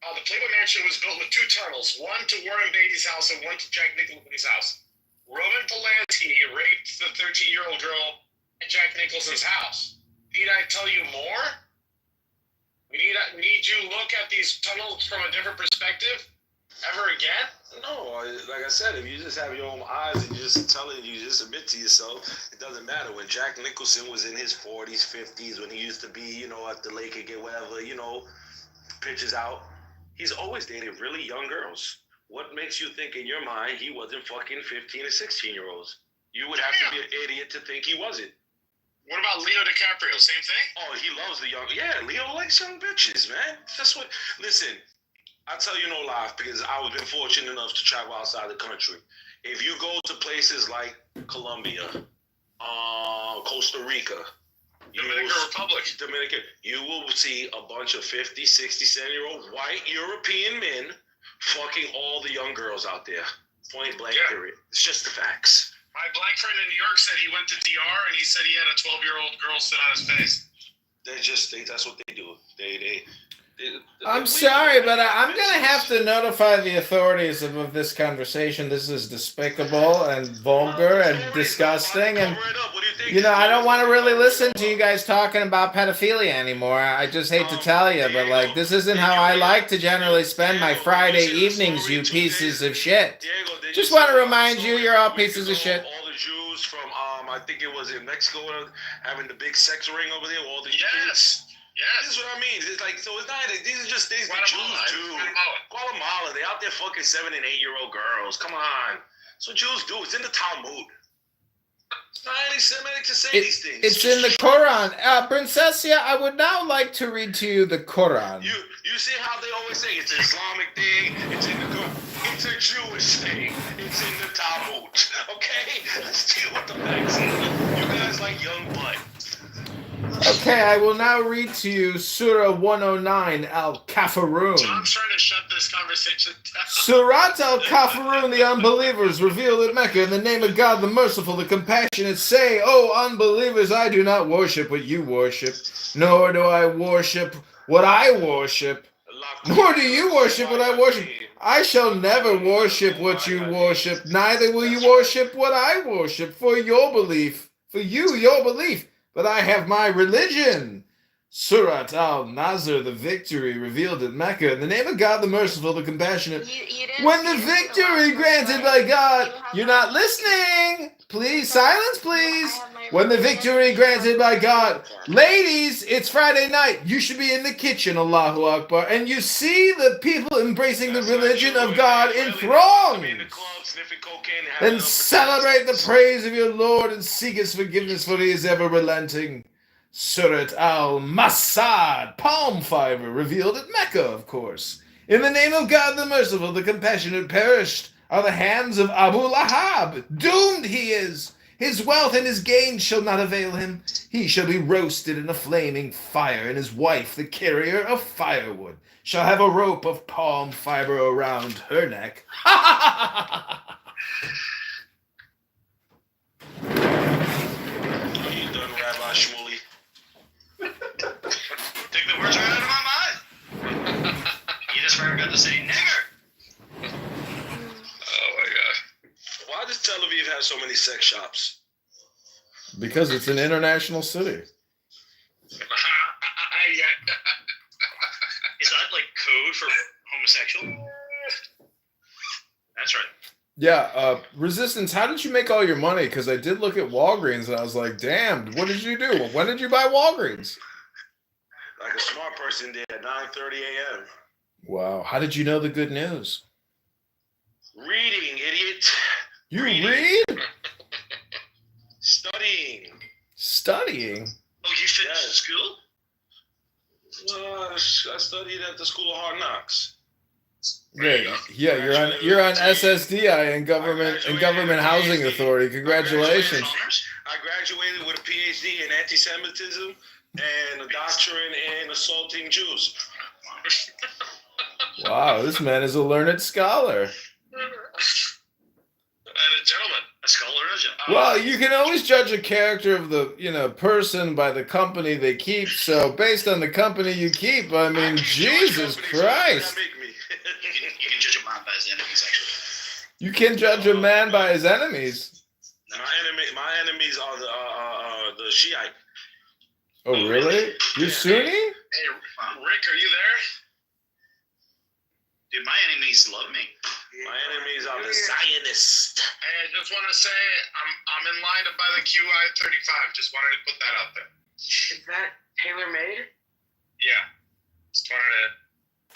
the Playboy Mansion was built with 2 tunnels, one to Warren Beatty's house and one to Jack Nicholson's house. Roman Polanski raped the 13-year-old girl at Jack Nicholson's house. Need I tell you more? Need you look at these tunnels from a different perspective ever again? No, like I said, if you just have your own eyes and you just tell it, you just admit to yourself, it doesn't matter. When Jack Nicholson was in his 40s, 50s, when he used to be, at the lake and get whatever, pitches out, he's always dated really young girls. What makes you think in your mind he wasn't fucking 15 or 16-year-olds? You would have to be an idiot to think he wasn't. What about Leo DiCaprio? Same thing? Oh, he loves the young. Yeah, Leo likes young bitches, man. That's what. Listen, I tell you no lie, because I've been fortunate enough to travel outside the country. If you go to places like Colombia, Costa Rica, Dominican, you will see a bunch of 50, 60, 70-year-old white European men fucking all the young girls out there. Point blank, period. It's just the facts. My black friend in New York said he went to DR and he said he had a 12-year-old girl sit on his face. That's what they do. I'm sorry, but I'm going to have to notify the authorities of this conversation. This is despicable and vulgar and disgusting. And, I don't want to really listen to you guys talking about pedophilia anymore. I just hate to tell you, but, this isn't how I like to generally spend my Friday evenings, you pieces of shit. Just want to remind you, you're all pieces of shit. All the Jews from, I think it was in Mexico, having the big sex ring over there. All the Yes. This is what I mean. It's like, so it's not, these are just things that Jews do. Guatemala, they out there fucking 7 and 8-year-old girls. Come on. That's what Jews do. It's in the Talmud. It's not anti-Semitic to say these things. It's in the Quran. Princessia, I would now like to read to you the Quran. You see how they always say it's an Islamic thing, it's in the Quran. It's a Jewish thing. It's in the Talmud. Okay? Let's deal with the facts. You guys like young blood. Okay, I will now read to you Surah 109, Al-Kafirun. John's trying to shut this conversation down. Surat Al-Kafirun, the unbelievers, revealed at Mecca in the name of God, the merciful, the compassionate. Say, O unbelievers, I do not worship what you worship, nor do I worship what I worship, nor do you worship what I worship. I shall never worship what you worship, neither will you worship what I worship, for your belief, your belief. But I have my religion. Surat al-Nasr, the victory, revealed at Mecca. In the name of God, the merciful, the compassionate. When the victory granted by God, you're not listening. Please, silence, please. When the victory granted by God. Ladies, it's Friday night. You should be in the kitchen, Allahu Akbar. And you see the people embracing the religion of God in throngs. Then celebrate the praise of your Lord and seek his forgiveness, for he is ever relenting. Surat al-Masad, palm fiber, revealed at Mecca, of course. In the name of God the merciful, the compassionate, perished are the hands of Abu Lahab. Doomed he is. His wealth and his gain shall not avail him. He shall be roasted in a flaming fire, and his wife, the carrier of firewood, shall have a rope of palm fiber around her neck. Shmuley. Take the words right out of my mind. You just forgot to say nigger. Oh my god. Why does Tel Aviv have so many sex shops? Because it's an international city. Is that like code for homosexual? That's right. Yeah, Resistance, how did you make all your money? Because I did look at Walgreens and I was like, damn, what did you do? When did you buy Walgreens? Like a smart person did at 9:30 a.m. Wow. How did you know the good news? Reading, idiot. You Reading. read? Studying. Studying? Oh, you finished school? I studied at the School of Hard Knocks. Yeah, you're on SSDI and government housing authority. Congratulations. I graduated with a PhD in anti-Semitism and a doctorate in assaulting Jews. Wow, this man is a learned scholar. And a gentleman. A scholar, is you? Well, you can always judge a character of the person by the company they keep. So based on the company you keep, I mean, Jesus Christ. You can judge a man by his enemies, actually. You can judge a man by his enemies. My enemies are the Shiite. Oh, really? You're Sunni? Hey, Rick, are you there? Dude, my enemies love me. My enemies are the Zionists. Hey, I just want to say I'm in line to buy the QI-35. Just wanted to put that out there. Is that tailor-made? Yeah.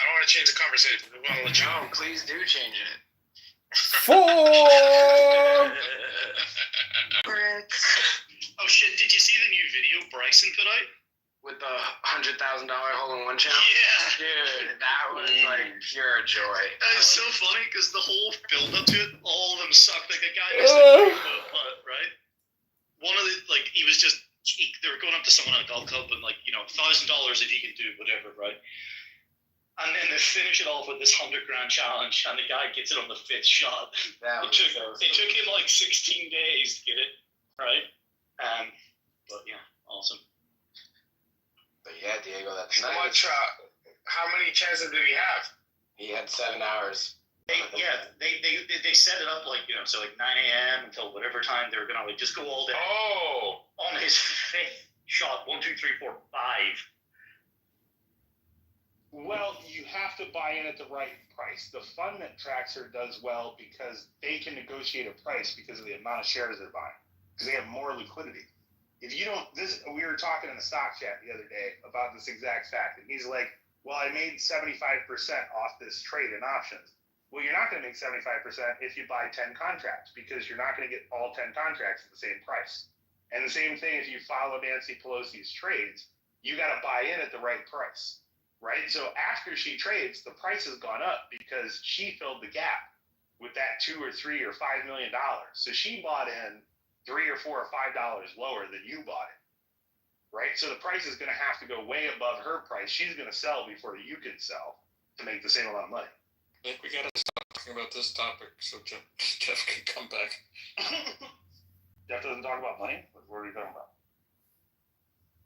I don't want to change the conversation. I want to let you know. No, please do change it. 4. Rick. Oh shit, did you see the new video Bryson put out? With the $100,000 hole-in-one challenge? Yeah. Dude, that was like pure joy. It's so funny because the whole build-up to it, all of them sucked. Like a guy was like, right? One of the, like, he was just, they were going up to someone at a golf club and like, $1,000 if you can do whatever, right? And then they finish it off with this $100,000 challenge, and the guy gets it on the 5th shot. It took him like 16 days to get it, right? But yeah, awesome. But yeah, Diego, that's How nice. much? How many chances did he have? He had 7 hours. They set it up like, so like 9 a.m. until whatever time they were gonna like just go all day. Oh. On his 5th shot, 1, 2, 3, 4, 5. Well, you have to buy in at the right price. The fund that Traxxer does well because they can negotiate a price because of the amount of shares they're buying, because they have more liquidity. If you don't, we were talking in the stock chat the other day about this exact fact, and he's like, well, I made 75% off this trade in options. Well, you're not going to make 75% if you buy 10 contracts, because you're not going to get all 10 contracts at the same price. And the same thing if you follow Nancy Pelosi's trades, you got to buy in at the right price. Right? So after she trades, the price has gone up because she filled the gap with that $2 or $3 or $5 million. So she bought in $3 or $4 or $5 lower than you bought it. Right? So the price is going to have to go way above her price. She's going to sell before you can sell to make the same amount of money. I think we got to stop talking about this topic so Jeff can come back. Jeff doesn't talk about money? What are you talking about?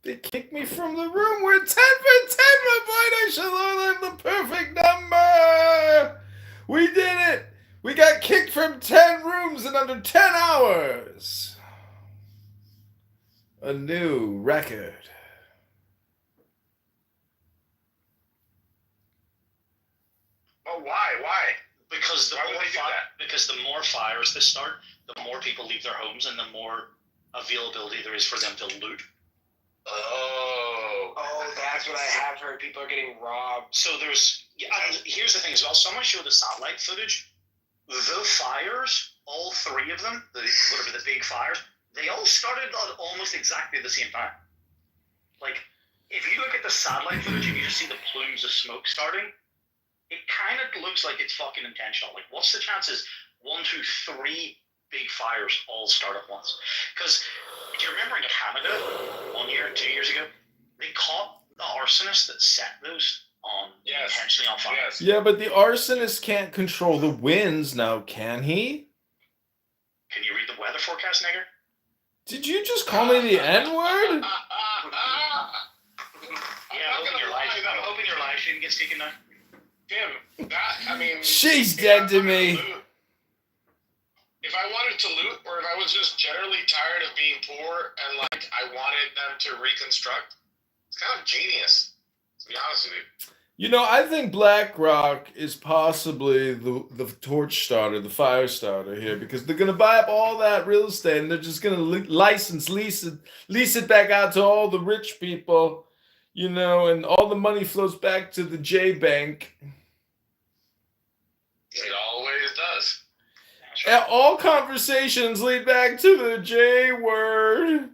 They kicked me from the room. We're 10 for 10, my boy. I should have the perfect number. We did it. We got kicked from 10 rooms in under 10 hours. A new record. Oh, why? Because Why would they do that? because the more fires that start, the more people leave their homes and the more availability there is for them to loot. Oh, that's what I have heard. People are getting robbed. So here's the thing as well. Someone showed the satellite footage. The fires, all 3 of them, the big fires, they all started at almost exactly the same time. Like, if you look at the satellite footage and you just see the plumes of smoke starting, it kind of looks like it's fucking intentional. Like, what's the chances 1, 2, 3 big fires all start at once? Because do you remember in Canada 1 year, 2 years ago, they caught the arsonist that set those on intentionally on fire? Yes. Yeah, but the arsonist can't control the winds now, can he? Can you read the weather forecast, nigger? Did you just call me the N-word? Yeah, I'm hoping your live stream gets taken down. Tim, She's dead to me. If I wanted to loot, or if I was just generally tired of being poor and like I wanted them to reconstruct, it's kind of genius, to be honest with you. You know, I think BlackRock is possibly the torch starter, the fire starter here, because they're going to buy up all that real estate and they're just going to lease it back out to all the rich people, and all the money flows back to the J Bank. All conversations lead back to the J word.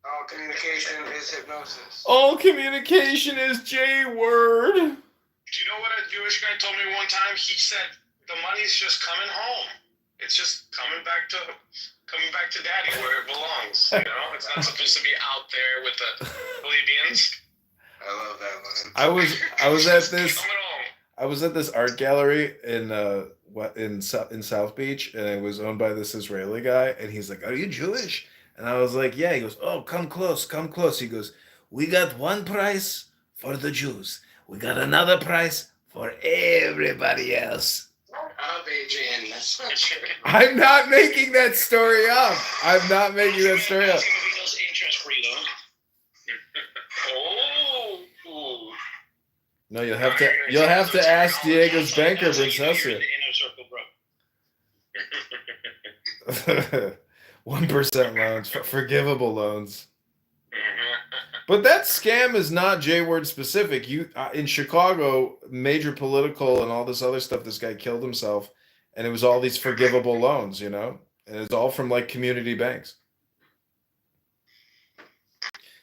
All communication is hypnosis. All communication is J word. Do you know what a Jewish guy told me one time? He said the money's just coming home. It's just coming back to daddy where it belongs. You know, it's not supposed to be out there with the plebeians. I love that one. I was at this art gallery in South Beach, and it was owned by this Israeli guy, and he's like, "Are you Jewish?" And I was like, "Yeah." He goes, "Oh, come close, come close." He goes, "We got one price for the Jews. We got another price for everybody else." Of Adrian, that's not true. I'm not making that story up. I'm not making that story up. Interest free though. Oh. No, you'll have to ask Diego's banker, Princessa. 1% loans, forgivable loans. But that scam is not J-word specific. In Chicago, major political and all this other stuff, this guy killed himself, and it was all these forgivable loans, you know? And it's all from, like, community banks.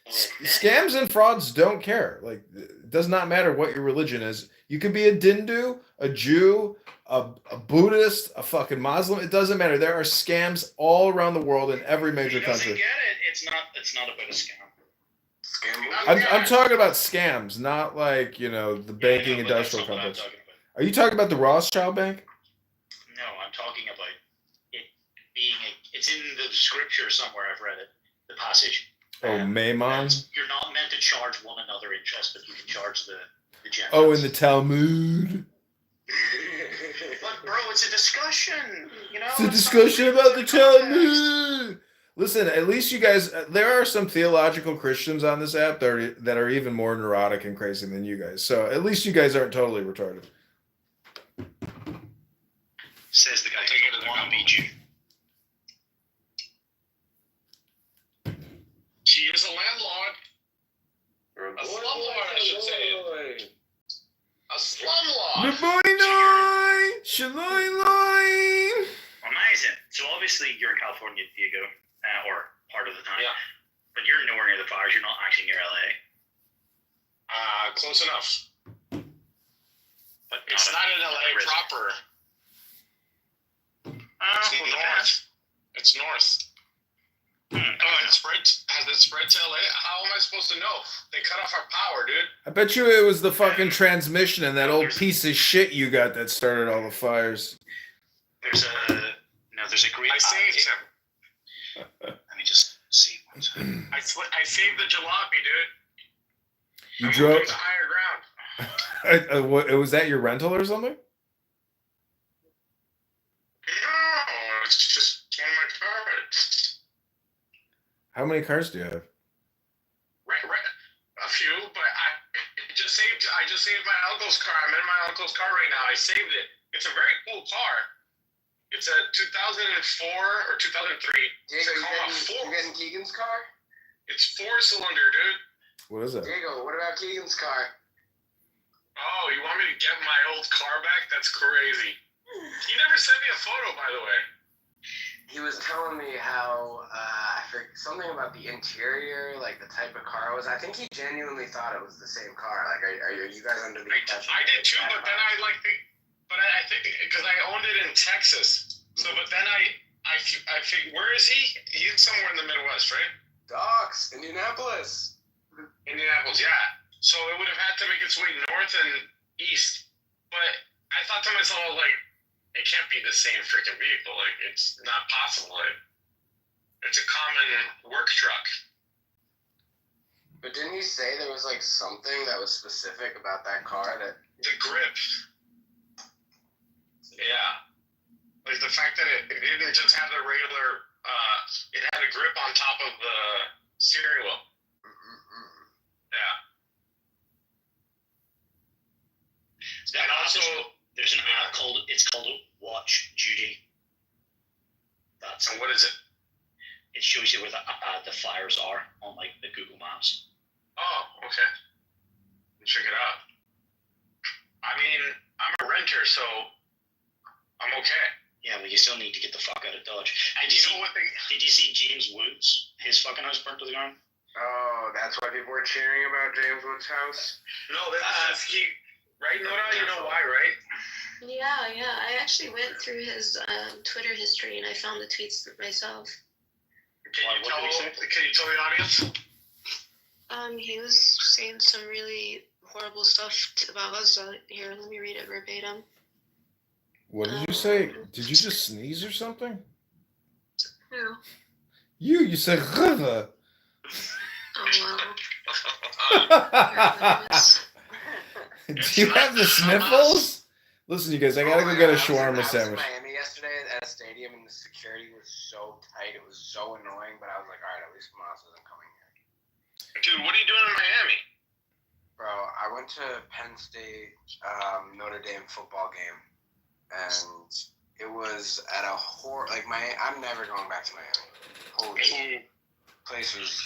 Scams and frauds don't care. Like, it does not matter what your religion is. You could be a Dindu, a Jew, a Buddhist, a fucking Muslim. It doesn't matter. There are scams all around the world in every major country. Get it? It's not about a scam. I'm talking about scams, not like, the banking industrial complex. Are you talking about the Rothschild Bank? No, I'm talking about it being it's in the scripture somewhere. I've read it, the passage. Oh, Maimon? You're not meant to charge one another interest, but you can charge the Gentiles. Oh, in the Talmud? But bro, it's a discussion, It's a discussion about the Talmud. Listen, at least you guys, there are some theological Christians on this app that are even more neurotic and crazy than you guys. So at least you guys aren't totally retarded. Says the guy who doesn't want to meet you. She is a landlord. A slumlord, I should say. A slumlord. Amazing. So obviously you're in California, Diego, or part of the time. Yeah. But you're nowhere near the fires. You're not actually near LA. Close enough. But It's not in LA proper. It's north. It's north. Has it spread to LA? How am I supposed to know? They cut off our power, dude. I bet you it was the fucking transmission and that old piece of shit you got that started all the fires. There's a green. I saved him. Let me just see. I saved the jalopy, dude. You drove to higher ground. Was that your rental or something? No, it's just one of my cars. How many cars do you have? A few, but I just saved my uncle's car. I'm in my uncle's car right now. I saved it. It's a very cool car. It's a 2004 or 2003. Diego, you getting Keegan's car? It's 4-cylinder, dude. What is it? Diego, what about Keegan's car? Oh, you want me to get my old car back? That's crazy. He never sent me a photo, by the way. He was telling me how I forget something about the interior, like the type of car it was. I think he genuinely thought it was the same car. Like, are you guys under the impression? I did too, but then I think because I owned it in Texas. So, but then I figured, where is he? He's somewhere in the Midwest, right? Docks, Indianapolis. Indianapolis, yeah. So it would have had to make its way north and east. But I thought to myself, like, it can't be the same freaking vehicle. Like, it's not possible. It's a common work truck. But didn't he say there was, like, something that was specific about that car that... The grip. Yeah. Like, the fact that it didn't just have the regular... it had a grip on top of the steering wheel. Yeah. And also... There's an app called Watch Duty. And what is it? It shows you where the fires are on like the Google Maps. Oh, okay. Check it out. I mean, I'm a renter, so I'm okay. Yeah, but you still need to get the fuck out of Dodge. And you know what Did you see James Woods? His fucking house burnt to the ground? Oh, that's why people were cheering about James Wood's house? No, that's he. Right, Nora? You know why, right? Yeah. I actually went through his Twitter history and I found the tweets myself. Can you tell the audience? He was saying some really horrible stuff about us. Here, let me read it verbatim. What did you say? Did you just sneeze or something? Who? You said river. Oh, Do you have the sniffles? Listen, you guys, I gotta go get a shawarma I was in sandwich. Miami yesterday at a stadium and the security was so tight. It was so annoying, but I was like, all right, at least Moss isn't coming here. Dude, what are you doing in Miami? Bro, I went to Penn State Notre Dame football game, and it was at a I'm never going back to Miami. Holy place was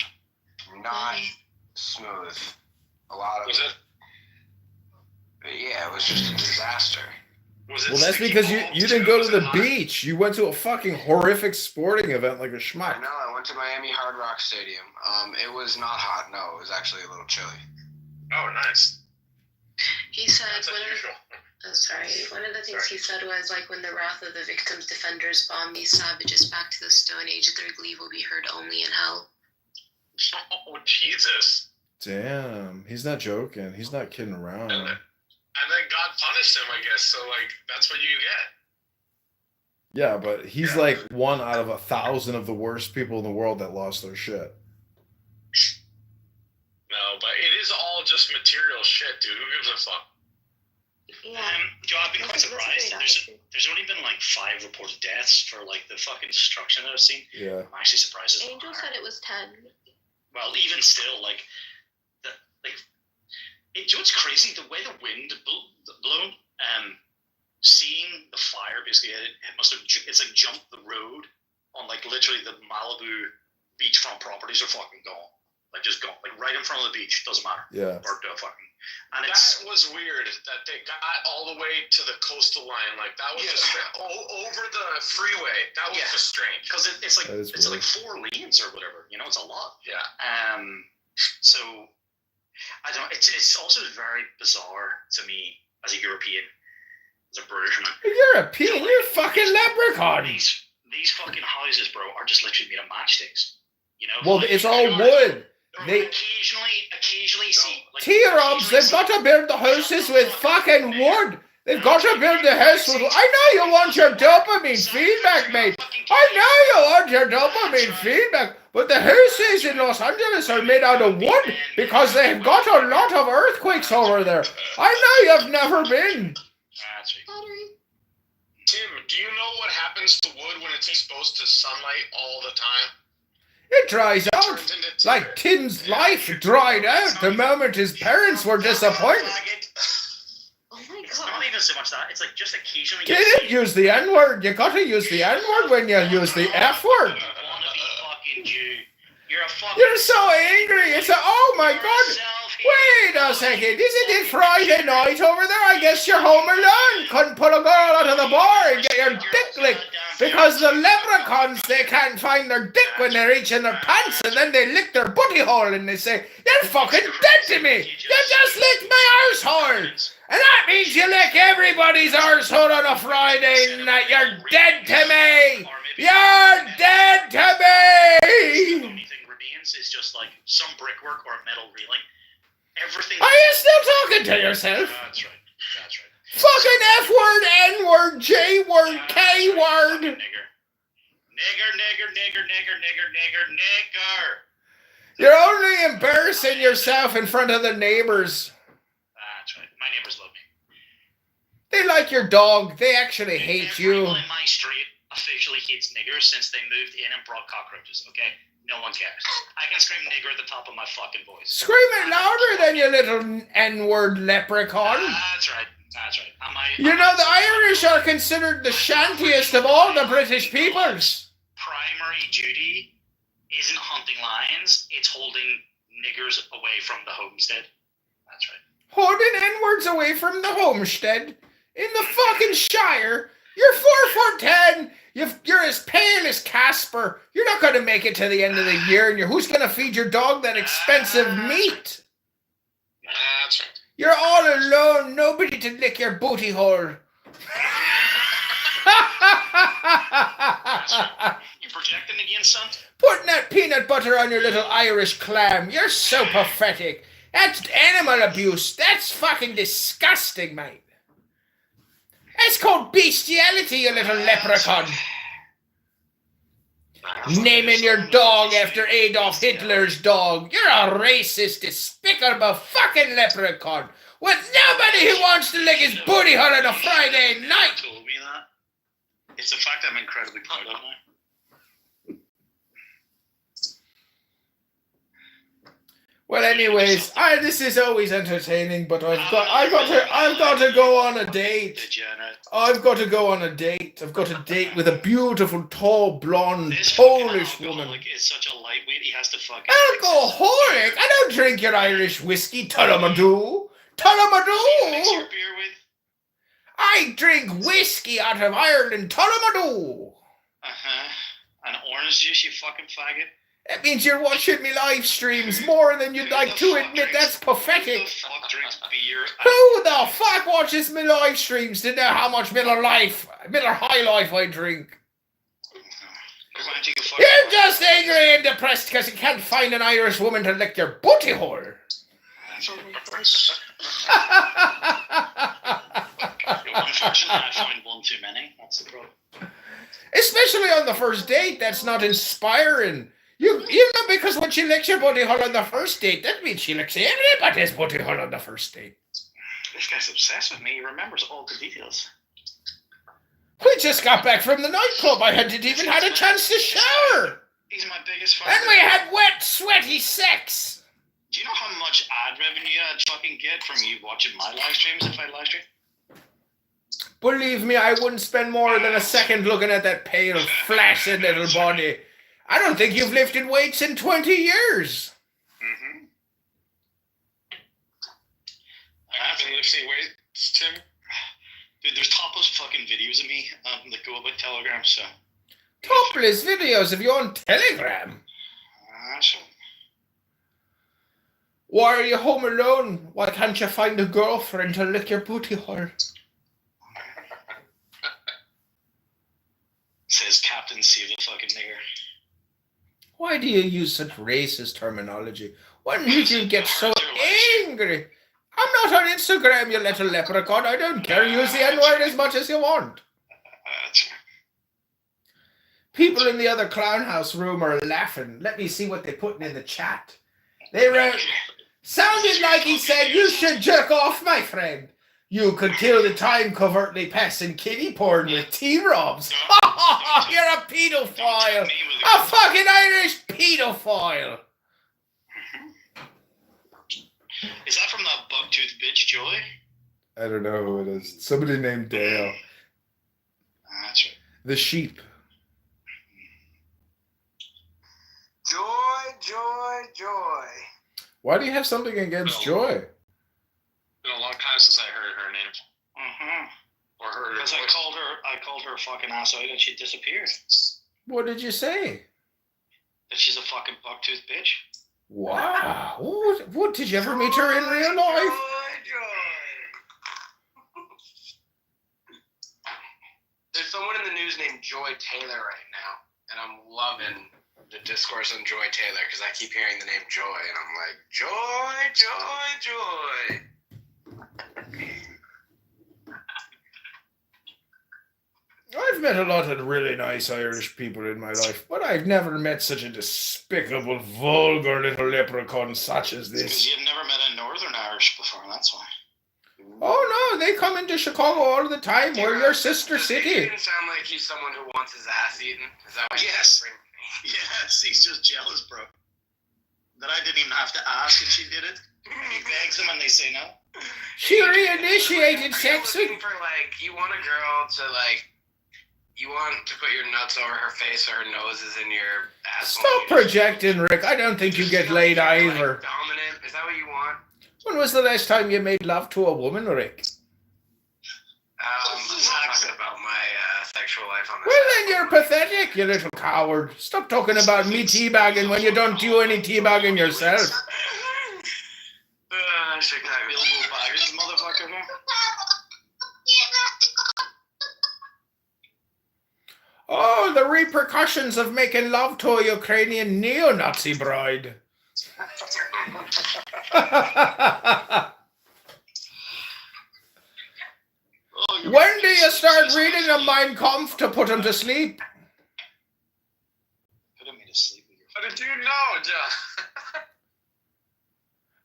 not smooth. A lot of was it? Yeah, it was just a disaster. Well, that's because you didn't go to the beach. You went to a fucking horrific sporting event like a schmuck. I know. I went to Miami Hard Rock Stadium. It was not hot. No, it was actually a little chilly. Oh, nice. He said one of the things he said was like, when the wrath of the victim's defenders bomb these savages back to the Stone Age, their glee will be heard only in hell. Oh, Jesus. Damn, he's not joking. He's not kidding around. And then God punished him, I guess. So, like, that's what you get. Yeah, but he's like 1 out of 1,000 of the worst people in the world that lost their shit. No, but it is all just material shit, dude. Who gives a fuck? Yeah. Joe, I've been quite surprised. There's only been like 5 reported deaths for like the fucking destruction that I've seen. Yeah. I'm actually surprised. Angel said it was 10. Well, even still, like, you know what's crazy? The way the wind blew, seeing the fire basically, it must have, it's like jumped the road on like literally the Malibu beachfront properties are fucking gone. Like just gone, like right in front of the beach, doesn't matter. Yeah. Burnt to fucking. And that was weird that they got all the way to the coastal line. Like that was just over the freeway. That was just strange. Because it's like like 4 lanes or whatever. You know, it's a lot. Yeah. So I don't know. It's also very bizarre to me as a European, as a Britishman. European, you're fucking leprechaun. These fucking houses, bro, are just literally made of matchsticks. You know. Well, it's all wood. They occasionally see. Like, T-Robs, they've got to build the houses with fucking wood. They've got to build the house with. I know you want your dopamine feedback, mate. I know you want your dopamine feedback. But the houses in Los Angeles are made out of wood because they've got a lot of earthquakes over there. I know you've never been. Tim, do you know what happens to wood when it's exposed to sunlight all the time? It dries out. Like Tim's life dried out the moment his parents were disappointed. Oh my god. It's not even so much that. It's like just occasionally. Didn't use the N-word. You gotta use the N-word when you use the F-word. You're so angry. It's oh my god. Wait a second. Isn't it Friday night over there? I guess you're home alone. Couldn't pull a girl out of the bar and get your dick licked. Because the leprechauns, they can't find their dick when they reach in their pants and then they lick their booty hole and they say, you're fucking dead to me. You just licked my arsehole. And that means you lick everybody's arsehole on a Friday night. You're dead to me. You're dead to me. The only thing remains is just like some brickwork or metal railing. Everything. Are you still talking to yourself? That's right. That's right. Fucking F-word, N-word, J-word, K-word. Nigger. You're only embarrassing yourself in front of the neighbors. That's right. My neighbors love me. They like your dog. They actually hate you. Everyone in my street officially hates niggers since they moved in and brought cockroaches, okay? No one cares. I can scream nigger at the top of my fucking voice. Scream it louder than you little N-word leprechaun. That's right. That's right. You know, the Irish are considered the shantiest of all the British peoples. Primary duty isn't hunting lions, it's holding niggers away from the homestead. That's right. Holding N-words away from the homestead in the fucking Shire. You're 4'10". You're as pale as Casper. You're not going to make it to the end of the year, and who's going to feed your dog that expensive meat? That's right. You're all alone. Nobody to lick your booty hole. You projecting again, son? Putting that peanut butter on your little Irish clam. You're so pathetic. That's animal abuse. That's fucking disgusting, mate. That's called bestiality, you little leprechaun. Naming your dog after Adolf Hitler's dog. You're a racist, despicable fucking leprechaun with nobody who wants to lick his booty hole on a Friday night. Told me that. It's a fact I'm incredibly proud of now. Well, anyways, this is always entertaining, but I've got to go on a date. Degenerate. I've got to go on a date. I've got a date with a beautiful, tall, blonde, Polish woman. Is such a lightweight. He has to fucking. Alcoholic? I don't drink your Irish whiskey, Tullamadoo. Tullamadoo. Mix your beer with. I drink whiskey out of Ireland, Tullamadoo. And orange juice, you fucking faggot. That means you're watching me live streams more than you'd like to admit. That's pathetic. Who the fuck drinks beer? Who the fuck watches me live streams to know how much Miller High Life I drink? You're just angry and depressed because you can't find an Irish woman to lick your booty hole. Unfortunately, I find one too many. That's the problem. Especially on the first date, that's not inspiring. You know, because when she licks your booty hole on the first date, that means she licks everybody's booty hole on the first date. This guy's obsessed with me. He remembers all the details. We just got back from the nightclub. I hadn't even had a chance to shower. He's my biggest fan. And we had wet, sweaty sex. Do you know how much ad revenue I'd fucking get from you watching my live streams if I live stream? Believe me, I wouldn't spend more than a second looking at that pale, flaccid little body. I don't think you've lifted weights in 20 years. Mm-hmm. I've been lifting weights, Tim. Dude, there's topless fucking videos of me that go about Telegram, so. Topless videos of you on Telegram? So. Why are you home alone? Why can't you find a girlfriend to lick your booty hole? Says Captain Save the fucking nigger. Why do you use such racist terminology? When did you get so angry? I'm not on Instagram, you little leprechaun. I don't care. Use the N-word as much as you want. People in the other clown house room are laughing. Let me see what they're putting in the chat. They wrote, sounded like he said, you should jerk off, my friend. You could kill the time covertly passing kiddie porn with T-Robs. You're a pedophile. A fucking Irish pedophile. Is that from that bug-toothed bitch, Joy? I don't know who it is. Somebody named Dale. That's right. The sheep. Joy, joy, joy. Why do you have something against Joy? Been a long time since I heard her name. Mm-hmm. Or heard her Because I called her fucking ass out and she disappeared. What did you say? That she's a fucking bug-toothed bitch. Wow. What did you ever meet her in real life? There's someone in the news named Joy Taylor right now, and I'm loving the discourse on Joy Taylor because I keep hearing the name Joy, and I'm like, Joy, Joy, Joy. I've met a lot of really nice Irish people in my life, but I've never met such a despicable, vulgar little leprechaun such as this. Because you've never met a Northern Irish before, that's why. Oh no, they come into Chicago all the time. We're your sister city. He didn't sound like he's someone who wants his ass eaten. Is that what Yes. Yes, he's just jealous, bro. That I didn't even have to ask and she did it. He begs them and they say no. She reinitiated sex with... For, like, you want a girl to, like, you want to put your nuts over her face or her nose is in your asshole. Stop projecting, Rick. I don't think you get laid either. Like, dominant? Is that what you want? When was the last time you made love to a woman, Rick? I'm not talking about my sexual life on this. Well, then you're pathetic, you little coward. Stop talking about me teabagging when you don't do any teabagging yourself. Shake that Bilbo Baggins, motherfucker here. Oh, the repercussions of making love to a Ukrainian neo-Nazi bride. When do you start reading a Mein Kampf to put him to sleep? Put him to sleep. How did you know, John?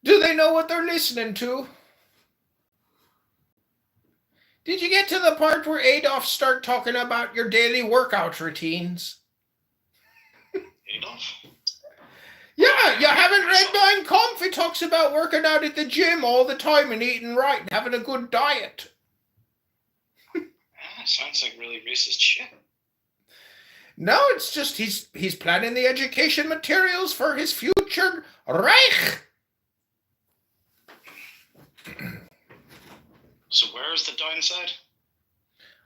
Do they know what they're listening to? Did you get to the part where Adolf start talking about your daily workout routines? Adolf? Yeah, you haven't read Mein Kampf. He talks about working out at the gym all the time and eating right and having a good diet. Sounds like really racist shit. No, it's just he's planning the education materials for his future Reich. So where is the downside?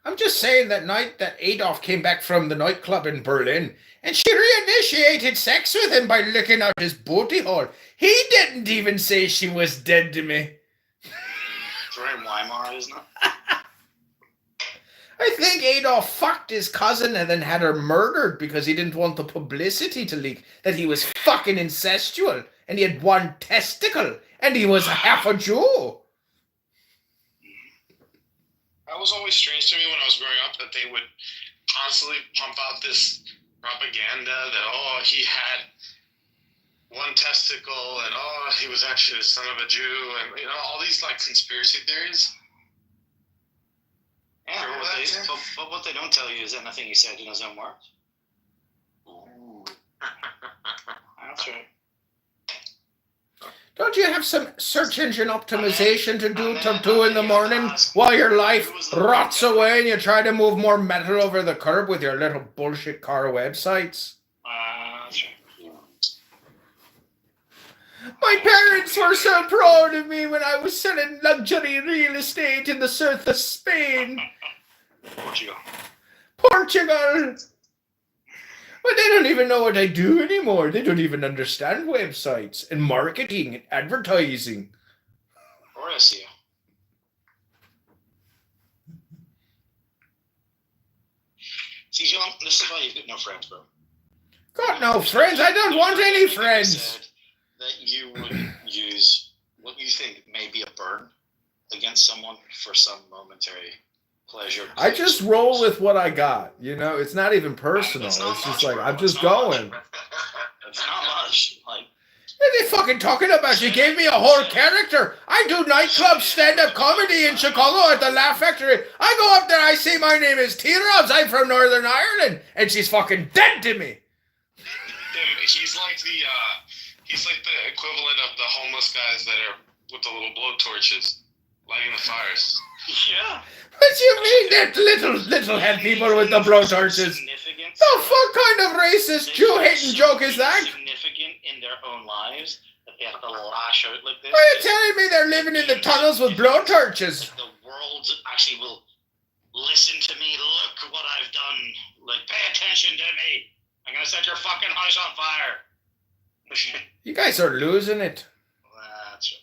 I'm just saying that night that Adolf came back from the nightclub in Berlin and she reinitiated sex with him by licking out his booty hole. He didn't even say she was dead to me. It's very Weimar, isn't it? I think Adolf fucked his cousin and then had her murdered because he didn't want the publicity to leak that he was fucking incestual and he had one testicle and he was half a Jew. That was always strange to me when I was growing up that they would constantly pump out this propaganda that, oh, he had one testicle and, oh, he was actually the son of a Jew and, you know, all these, like, conspiracy theories. Yeah, but what they don't tell you is anything he said in his own words. Ooh. That's right. Don't you have some search engine optimization to do in the morning while your life rots away and you try to move more metal over the curb with your little bullshit car websites? That's right. My parents were so proud of me when I was selling luxury real estate in the south of Spain. Portugal. But they don't even know what I do anymore. They don't even understand websites and marketing and advertising. Or SEO. See, John, this is why you've got no friends, bro. Got no friends. I don't want any friends. That you would use what you think may be a burn against someone for some momentary pleasure. I just roll with what I got. You know, it's not even personal. It's just like, I'm just going. It's not much. Like, What are they fucking talking about? You gave me a whole character. I do nightclub stand-up comedy in Chicago at the Laugh Factory. I go up there, I say my name is T-Robs, I'm from Northern Ireland, and she's fucking dead to me. He's like the equivalent of the homeless guys that are with the little blowtorches lighting the fires. Yeah. What do you mean that little head people with the blowtorches? The fuck kind of racist Jew-hating joke is that? Significant in their own lives that they have to lash out like this. Are you telling me they're living in the tunnels with blowtorches? The world actually will listen to me. Look what I've done. Like, pay attention to me. I'm gonna set your fucking house on fire. You guys are losing it. That's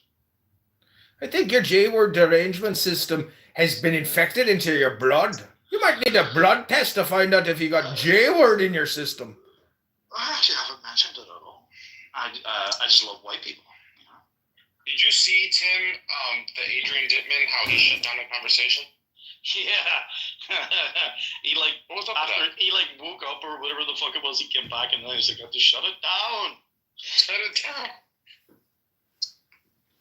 I it. think your J-word derangement system has been infected into your blood. You might need a blood test to find out if you got J-word in your system. I actually haven't mentioned it at all. I just love white people. You know? Did you see, Tim, the Adrian Dittman, how he shut down the conversation? Yeah. He woke up or whatever the fuck it was, he came back and then he's like, I have to shut it down. Shut it down.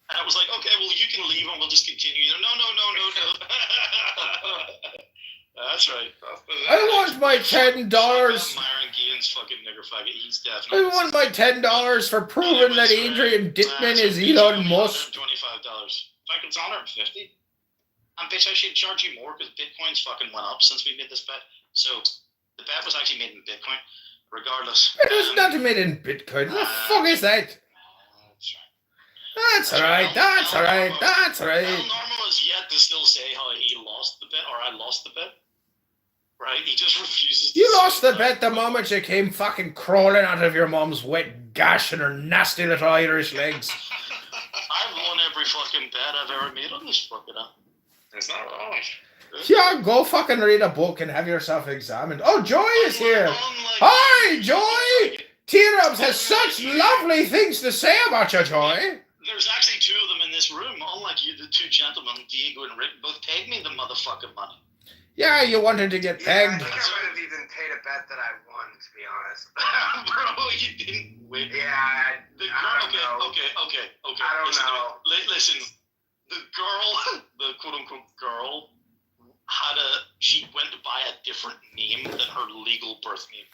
And I was like, okay, well, you can leave and we'll just continue. No. That's right. I want my $10. Myron Guillen's fucking nigger faggot. He's definitely. I want my $10 for proving that Adrian Dittman is Elon Musk. $25. Fuck, it's on her 50. And bitch, I should charge you more because Bitcoin's fucking went up since we made this bet. So the bet was actually made in Bitcoin, regardless. It was not made in Bitcoin. What the fuck is that? That's right. That's right. How normal is yet to still say how he lost the bet or I lost the bet? right? He just refuses to You lost the say bet the moment you came fucking crawling out of your mom's wet gash in her nasty little Irish legs. I've won every fucking bet I've ever made on this fucking app. It's not wrong. Yeah, go fucking read a book and have yourself examined. Oh, Joy is here. Hi, Joy! T-Rubs has such lovely things to say about you, Joy. There's actually two of them in this room. Unlike you, the two gentlemen, Diego and Rick, both paid me the motherfucking money. Yeah, you wanted to get pegged. I think I would have even paid a bet that I won, to be honest. Bro, you didn't win. Yeah, I don't know. Okay. I don't know. Listen, the girl, the quote-unquote girl, she went to buy a different name than her legal birth name.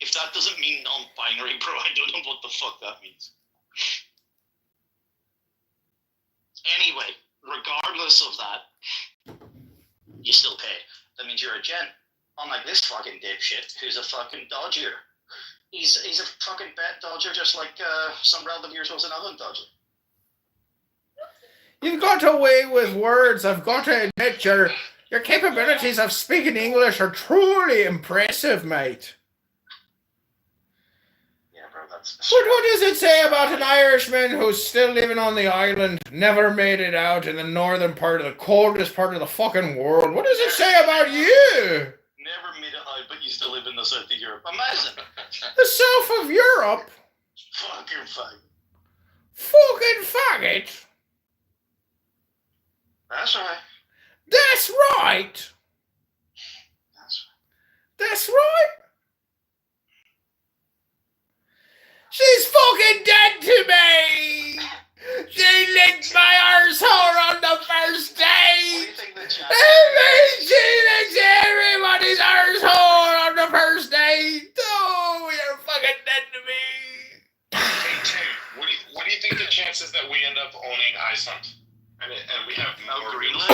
If that doesn't mean non-binary, bro, I don't know what the fuck that means. Anyway, regardless of that, you still pay. That means you're a gent. Unlike this fucking dipshit who's a fucking dodger. He's a fucking bet dodger just like some relative of yours was another dodger. You've got away with words. I've got to admit, your capabilities of speaking English are truly impressive, mate. Yeah, bro, that's... But what does it say about an Irishman who's still living on the island, never made it out in the northern part of the coldest part of the fucking world? What does it say about you? Never made it out, but you still live in the south of Europe. Imagine. The south of Europe? Fucking faggot. Fucking faggot? That's right. That's right. That's right. She's fucking dead to me. She licked my arsehole on the first day. She licked everybody's arsehole on the first day. Oh, you're fucking dead to me. Hey Tim, what do you think the chances that we end up owning Iceland? And we have more Greenland?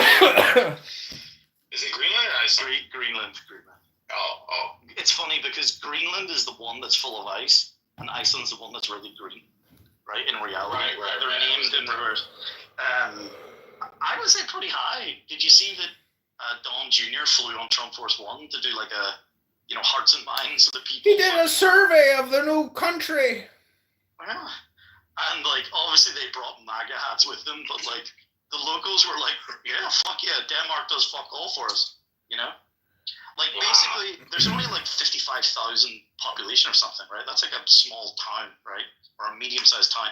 Is it Greenland or Iceland? Greenland. Oh. It's funny because Greenland is the one that's full of ice, and Iceland's the one that's really green, right? In reality, they're named in reverse. I would say pretty high. Did you see that Don Jr. flew on Trump Force One to do like a, hearts and minds of the people? He did a survey of the new country. Yeah. And obviously they brought MAGA hats with them, but the locals were like, yeah, fuck yeah, Denmark does fuck all for us, Basically, there's only 55,000 population or something, right? That's like a small town, right? Or a medium-sized town.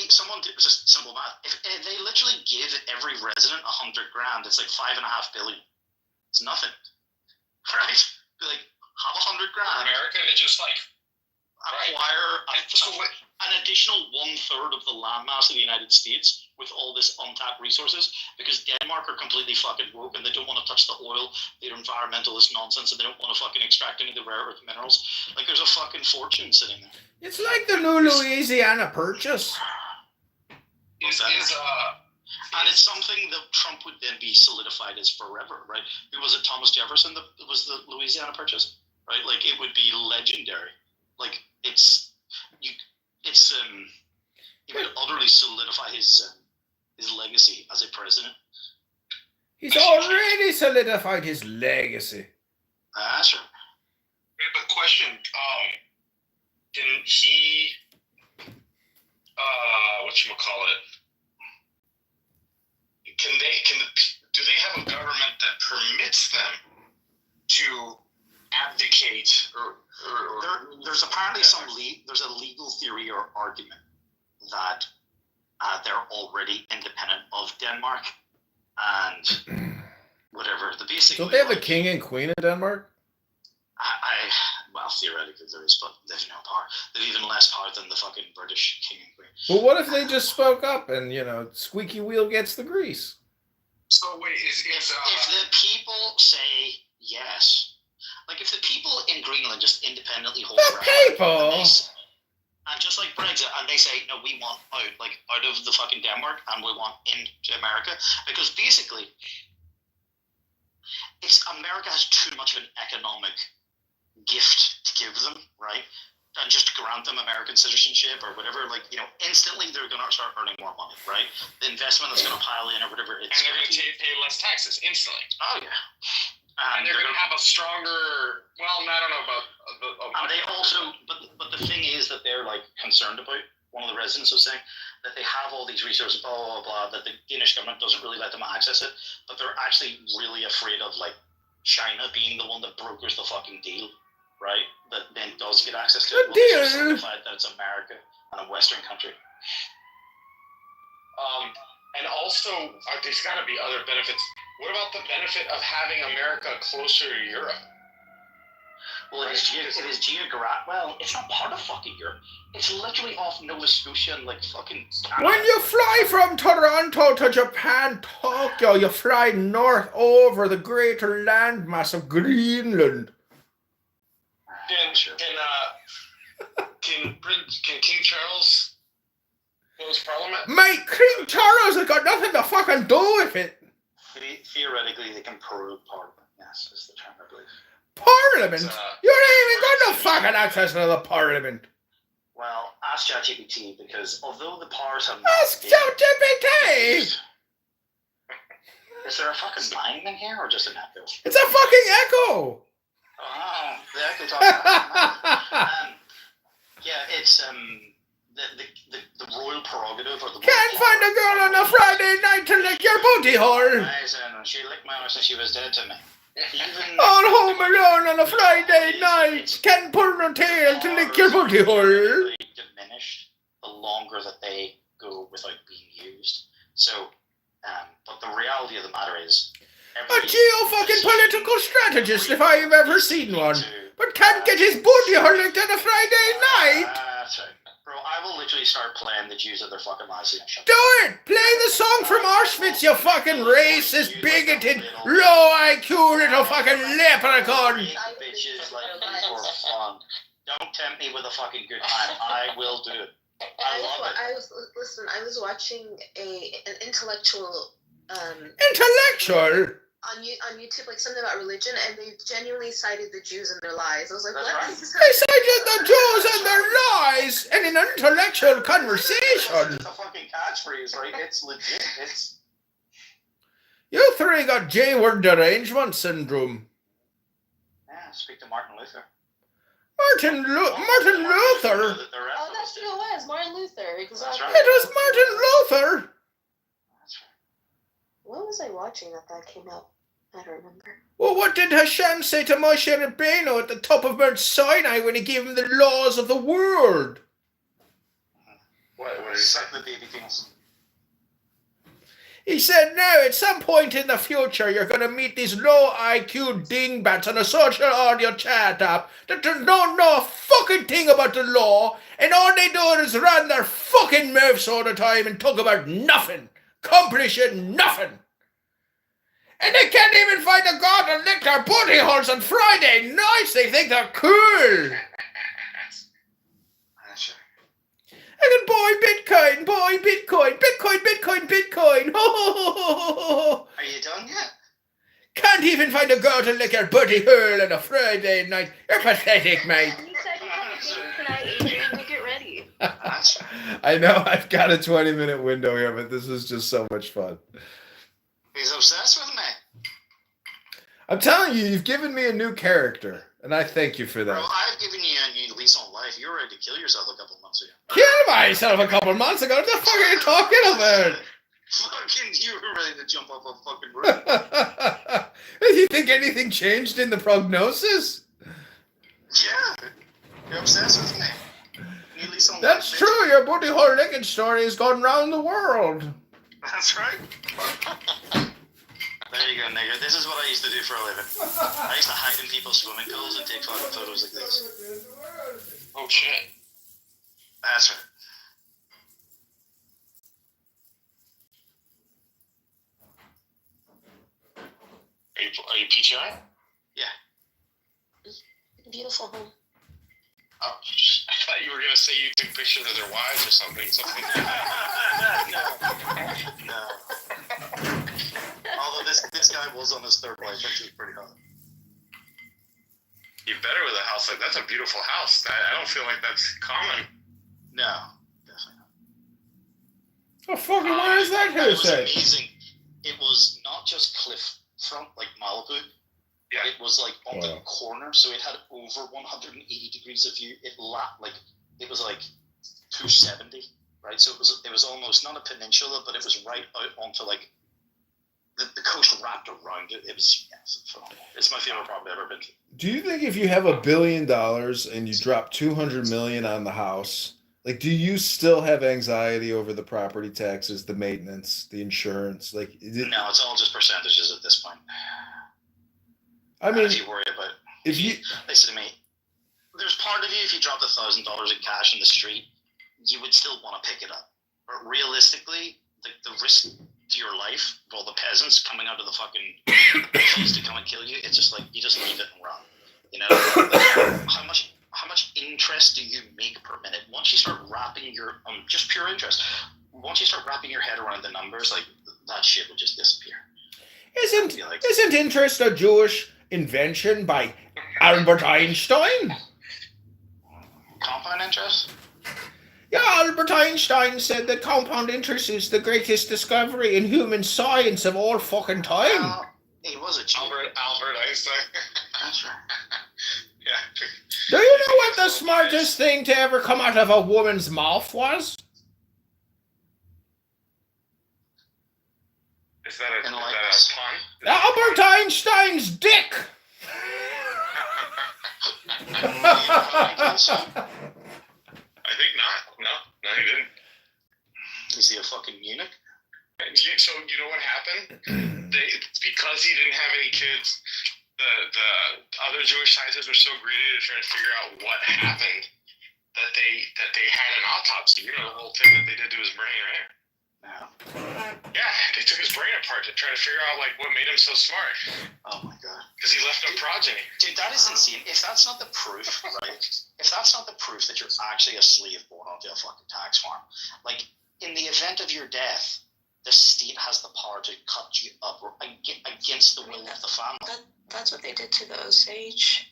Someone did just simple math. If they literally give every resident $100,000, it's like $5.5 billion. It's nothing, right? Have $100,000. America to just acquire an additional 1/3 of the landmass of the United States with all this untapped resources, because Denmark are completely fucking woke and they don't want to touch the oil, they're environmentalist nonsense, and they don't want to fucking extract any of the rare earth minerals. There's a fucking fortune sitting there. It's like the new Louisiana Purchase. And it's something that Trump would then be solidified as forever, right? Who was it? Thomas Jefferson that was the Louisiana Purchase, right? It would be legendary. He would utterly solidify his legacy as a president. He's already solidified his legacy. Sure. But question, can he, do they have a government that permits them to abdicate or there's apparently there's a legal theory or argument that they're already independent of Denmark and whatever. Don't they have a king and queen in Denmark? Well, theoretically there is, but they've no power. They've even less power than the fucking British king and queen. But what if they just spoke up and, squeaky wheel gets the grease? So wait, if the people say yes, if the people in Greenland just independently hold the people, and just like Brexit, and they say, no, we want out of the fucking Denmark, and we want into America, because basically, America has too much of an economic gift to give them, right? And just grant them American citizenship or whatever, instantly they're going to start earning more money, right? The investment that's going to pile in or whatever. And they're going to pay less taxes instantly. Oh, yeah. And they're going to have a stronger. Well, I don't know about. And they also, but the thing is that they're like concerned about. One of the residents was saying that they have all these resources, blah blah blah, that the Danish government doesn't really let them access it, but they're actually really afraid of like China being the one that brokers the fucking deal, right? That then does get access to it. Well, it's certified that it's America and a Western country. And also, there's got to be other benefits. What about the benefit of having America closer to Europe? Well, it is geographic. Well, it's not part of fucking Europe. It's literally off Nova Scotia and like fucking Canada. When you fly from Toronto to Japan, Tokyo, you fly north over the greater landmass of Greenland. Can King Charles close Parliament? Mate, King Charles has got nothing to fucking do with it. Theoretically, they can prorogue Parliament. Yes, is the term, I believe. Parliament? You ain't even got no fucking access to the Parliament. Well, ask ChatGPT, because although the powers have ask ChatGPT! Is there a fucking line in here, or just an echo? It's a fucking echo! Oh, the echo talking. Yeah, it's the royal prerogative, or the can't find a girl on a Friday night to lick your booty hole. She licked my arse and she was dead to me. All home alone on a Friday night. Can't pull no tail to lick your booty hole. Diminished the longer that they go without being used. So, but the reality of the matter is, a geo-fucking political strategist if I've ever seen one, but can't get his booty hole licked on a Friday night. That's right. Bro, I will literally start playing the Jews of their fucking lives. Do it! Play the song from Auschwitz, you fucking racist, bigoted, low IQ little fucking leprechaun! Bitches like you for fun. Don't tempt me with a fucking good time. I will do it. I love it. I was watching an intellectual. Intellectual? On YouTube, like something about religion, and they genuinely cited the Jews and their lies. I was like, that's what? Right. They cited the Jews and their lies in an intellectual conversation. It's a fucking catchphrase, right? It's legit. It's. You three got J-word derangement syndrome. Yeah, speak to Martin Luther. Martin Luther? Oh, that's who it was, Martin Luther. Exactly. Right. It was Martin Luther. What was I watching that came out? I don't remember. Well, what did Hashem say to Moshe Rabbeinu at the top of Mount Sinai when he gave him the laws of the world? What did he say? The baby things. He said, now, at some point in the future, you're going to meet these low IQ dingbats on a social audio chat app that don't know a fucking thing about the law, and all they do is run their fucking mouths all the time and talk about nothing, accomplishing nothing. And they can't even find a god to lick their booty holes on Friday nights. They think they're cool. And then boy, Bitcoin. Ho, ho, ho, ho, ho. Are you done yet? Can't even find a girl to lick her booty hole on a Friday night. You're pathetic, mate. You said you had a game tonight, Adrian. So get ready. I know I've got a 20-minute window here, but this is just so much fun. He's obsessed with me. I'm telling you, you've given me a new character, and I thank you for that. Bro, I've given you a new lease on life. You were ready to kill yourself a couple months ago. Kill myself a couple months ago? What the fuck are you talking about? Fucking, you were ready to jump off a fucking roof. Do you think anything changed in the prognosis? Yeah. You're obsessed with me. New lease on That's life, true. Your booty hole licking story has gone round the world. That's right. There you go, nigger. This is what I used to do for a living. I used to hide in people's swimming pools and take fucking photos like this. Oh shit. That's right. Are you PTI? Yeah. Beautiful home. Oh, I thought you were gonna say you took pictures of their wives or something. No. Although this guy was on his third wife, which is pretty hot. You better with a house like that's a beautiful house. I don't feel like that's common. No, definitely not. Oh, fucking where is that It was hearsay? amazing. It was not just cliff front like Malibu. Yeah. It was like on the corner, so it had over 180 degrees of view. It was like 270, right? So it was almost not a peninsula, but it was right out onto like the coast wrapped around it. It was phenomenal. It's my favorite property I've ever been to. Do you think if you have $1 billion and you drop $200 million on the house, like, do you still have anxiety over the property taxes, the maintenance, the insurance? Like, no, it's all just percentages at this point. I mean, if you worry about listen to me, there's part of you, if you dropped $1,000 in cash in the street, you would still want to pick it up. But realistically, the risk to your life of all the peasants coming out of the fucking hills to come and kill you, it's just like you just leave it and run. You know, how much interest do you make per minute? Once you start wrapping your just pure interest, once you start wrapping your head around the numbers, like that shit would just disappear. Isn't interest a Jewish invention by Albert Einstein? Compound interest? Yeah, Albert Einstein said that compound interest is the greatest discovery in human science of all fucking time. He was a Jew. Albert Einstein. That's right. Yeah. Do you know what the smartest thing to ever come out of a woman's mouth was? Is that a pun? Albert Einstein's dick! I think not. No, he didn't. Is he a fucking eunuch? So you know what happened? Because he didn't have any kids, the other Jewish scientists were so greedy to try to figure out what happened that they had an autopsy. You know, the whole thing that they did to his brain, right? Yeah, they took his brain apart to try to figure out like what made him so smart. Oh my god! Because he left no progeny. Dude, that is insane. If that's not the proof, right? If that's not the proof that you're actually a slave born onto a fucking tax farm, like in the event of your death, the state has the power to cut you up against the will of the family. That's what they did to the Osage.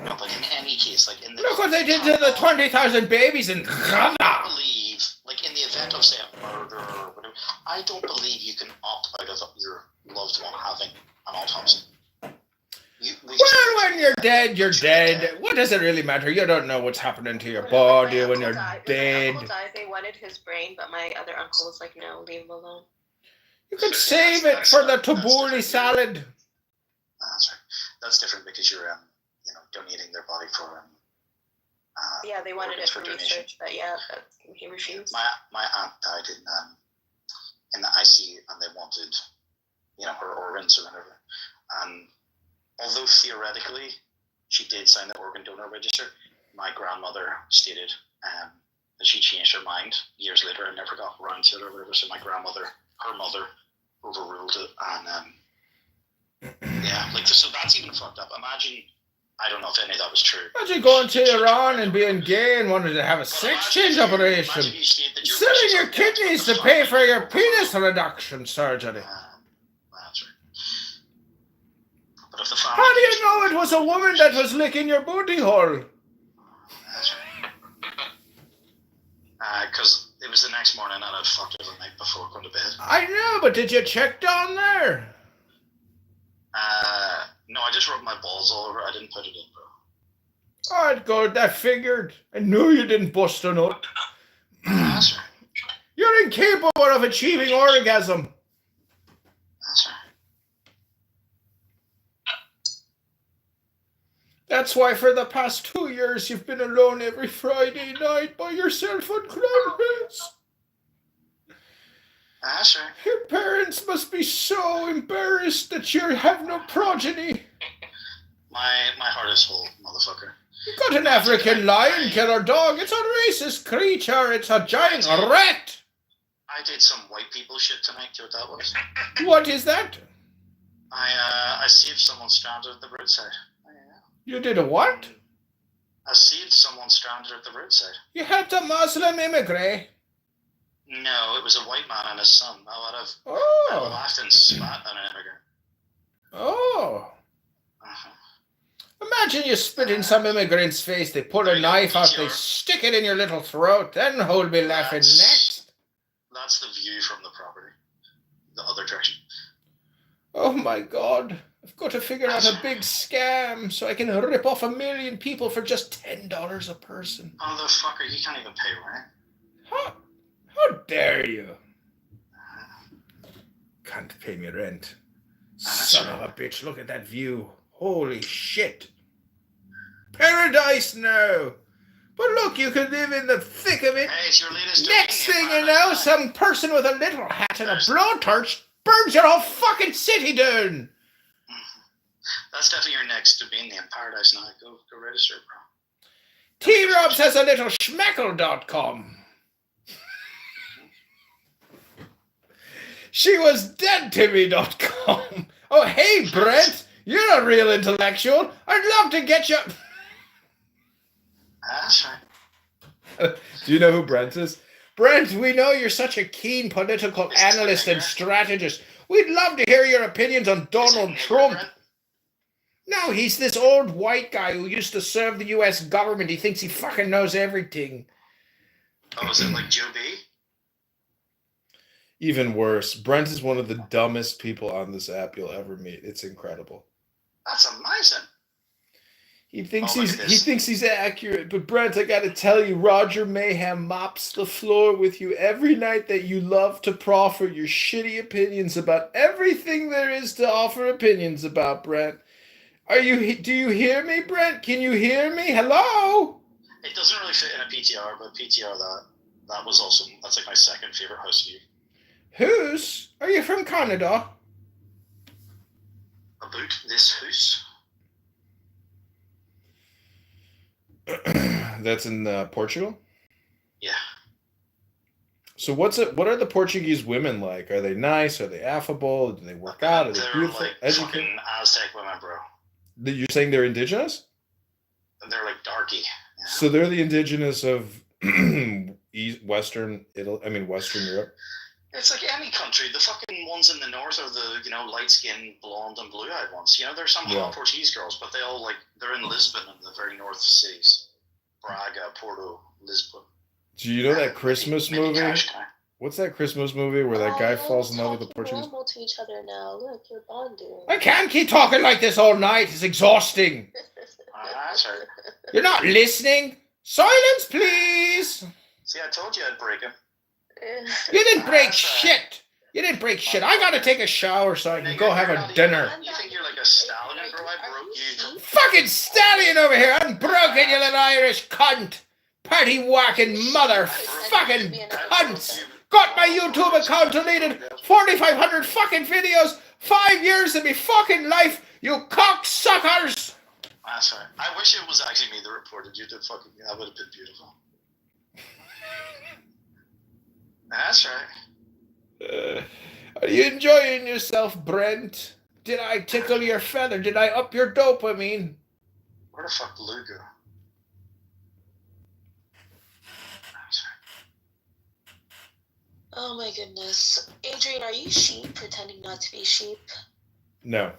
No, but in any case, like in the look what they did to the 20,000 babies in Ghana. I believe, like in the event of say a murder or whatever, I don't believe you can opt out of your loved one having an autopsy. Well, when you're dead, you're dead. What does it really matter? You don't know what's happening to your body when you're dead. My uncle died, they wanted his brain, but my other uncle was like, no, leave him alone. You could save it for the tabbouleh salad. That's right. That's different because you're donating their body for yeah, they wanted it for research, but yeah, he refused. My aunt died in the ICU, and they wanted, her organs or whatever. And although theoretically she did sign the organ donor register, my grandmother stated that she changed her mind years later and never got around to it or whatever. So my grandmother, her mother, overruled it, and so that's even fucked up. Imagine. I don't know if any of that was true. Imagine going to Iran and being gay and wanting to have a sex change operation. Selling your kidneys to pay for your penis reduction surgery. That's right. But if the family how do you know it was a woman that was licking your booty hole? That's right. Because it was the next morning and I'd fucked her the night before going to bed. I know, but did you check down there? No, I just rubbed my balls all over. I didn't put it in, bro. Alright, good. That figured. I knew you didn't bust a nut. That's right. You're incapable of achieving orgasm. That's right. That's why for the past 2 years you've been alone every Friday night by yourself on Cloudhouse. That's right. Your parents must be so embarrassed that you have no progeny. My heart is full, motherfucker. You got an African lion killer dog. It's a racist creature. It's a giant rat. I did some white people shit tonight. Do you know what that was? What is that? I saved someone stranded at the roadside. You did a what? I saved someone stranded at the roadside. You helped a Muslim immigrant. No, it was a white man and his son. I laughed and spat at an immigrant. Oh. Imagine you spit in some immigrant's face, they pull a knife out, they stick it in your little throat, then who'll be laughing next? That's the view from the property. The other direction. Oh my god. I've got to figure out a big scam so I can rip off 1 million people for just $10 a person. Motherfucker, you can't even pay rent. How dare you? Can't pay me rent. Son of a bitch, look at that view. Holy shit. Paradise now. But look, you can live in the thick of it. Hey, it's your latest Next thing you know, some person with a little hat and a blowtorch burns your whole fucking city down. That's definitely your next to being in Paradise now. Go register, bro. T-Robs has a little schmeckle.com. She was dead to me.com. Oh, hey, Brent. You're a real intellectual. I'd love to get you... That's right. Do you know who Brent is? Brent, we know you're such a keen political analyst and strategist. We'd love to hear your opinions on Donald Trump. No, he's this old white guy who used to serve the U.S. government. He thinks he fucking knows everything. Oh, is it like Joe B? Even worse. Brent is one of the dumbest people on this app you'll ever meet. It's incredible. That's amazing. He thinks he's accurate, but Brent, I gotta tell you, Roger Mayhem mops the floor with you every night that you love to proffer your shitty opinions about everything there is to offer opinions about, Brent. Do you hear me, Brent? Can you hear me? Hello? It doesn't really fit in a PTR, but PTR that was awesome. That's like my second favorite house view. Whose? Are you from Canada? About this house? That's in Portugal? Yeah. So what are the Portuguese women like? Are they nice? Are they affable? Do they work out? Are they beautiful? Like fucking Aztec women, bro. You're saying they're indigenous? They're like darky. Yeah. So they're the indigenous of Western Europe? It's like any country. The fucking ones in the north are the, light-skinned, blonde and blue-eyed ones. There's some hot Portuguese girls, but they're in Lisbon and the very north cities. Braga, Porto, Lisbon. Do you know that Christmas movie? What's that Christmas movie where that guy falls in love with the Portuguese? Normal to each other now. Look, you're bonding. I can't keep talking like this all night. It's exhausting. That's right. You're not listening. Silence, please. See, I told you I'd break him. You didn't break shit. You didn't break shit. I gotta take a shower so I can go have a dinner. You think you're like a stallion, bro? I broke you. Fucking stallion over here. Unbroken, you little Irish cunt. Party whacking motherfucking cunts. Got my YouTube account deleted. 4,500 fucking videos. 5 years of me fucking life. You cocksuckers. That's right. I wish it was actually me that reported you to fucking. That would have been beautiful. That's right. Are you enjoying yourself, Brent? Did I tickle your feather? Did I up your dopamine? Where the fuck did Lou go? Oh my goodness. Adrian, are you sheep pretending not to be sheep? No.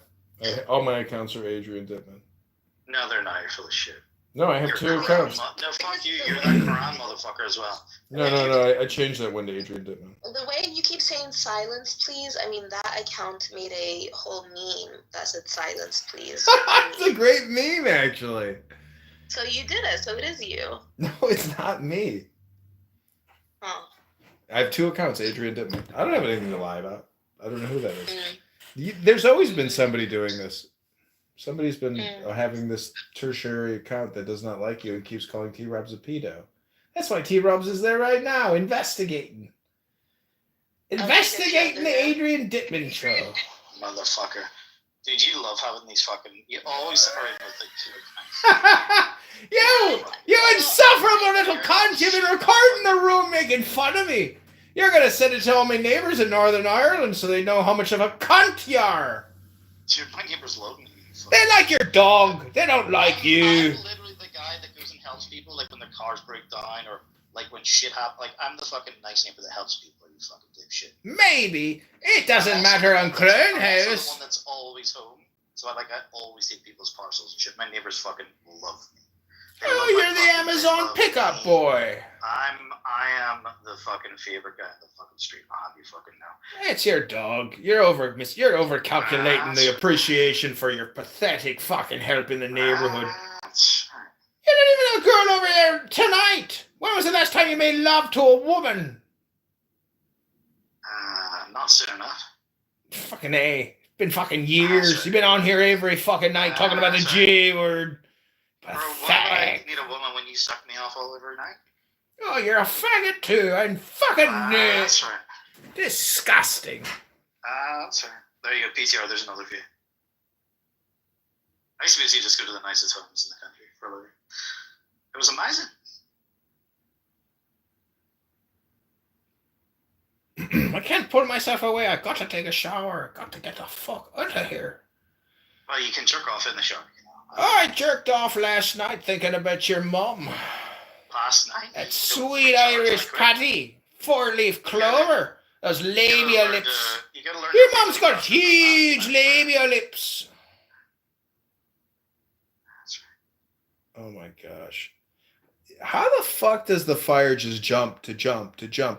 All my accounts are Adrian Dittman. No, they're not. You're full of shit. No, I have 2 accounts. No, fuck you. You're that Quran motherfucker as well. No. I changed that one to Adrian Dittman. The way you keep saying silence, please, I mean, that account made a whole meme that said silence, please. It's a great meme, actually. So you did it, so it is you. No, it's not me. Oh. I have 2 accounts, Adrian Dittman. I don't have anything to lie about. I don't know who that is. There's always been somebody doing this. Somebody's been having this tertiary account that does not like you and keeps calling T-Robs a pedo. That's why T-Robs is there right now, investigating. Investigating the Adrian Dittman show. Motherfucker. Dude, you love having these fucking... You always are in with the 2 accounts. You insufferable little cunt! You've been recording the room making fun of me. You're going to send it to all my neighbors in Northern Ireland so they know how much of a cunt you are. Dude, my neighbors love me. They like your dog. They don't like you. I'm literally the guy that goes and helps people, like when their cars break down or like when shit happens. Like, I'm the fucking nice neighbor that helps people, you fucking dipshit. Maybe. It doesn't matter on Crown House. I'm also the one that's always home. So I always take people's parcels and shit. My neighbors fucking love me. Oh, you're the Amazon pickup boy. I am the fucking favorite guy in the fucking street. I'll have you fucking know. It's your dog. You're over calculating the appreciation for your pathetic fucking help in the neighborhood. You didn't even have a girl over there tonight. When was the last time you made love to a woman? Not soon enough. Fucking A. Been fucking years. You've been on here every fucking night talking about the G word. Bro, why would I need a woman when you suck me off all every night? Oh, you're a faggot too. And fucking that's right. Disgusting. That's right. There you go, PTR. There's another view. I used to basically just go to the nicest homes in the country for a living. It was amazing. I can't pull myself away. I got to take a shower. I got to get the fuck out of here. Well, you can jerk off in the shower. I jerked off last night thinking about your mum. Last night? That sweet Irish patty. 4-leaf clover. Those labia lips. Your mum's got huge labia lips. Oh my gosh. How the fuck does the fire just jump?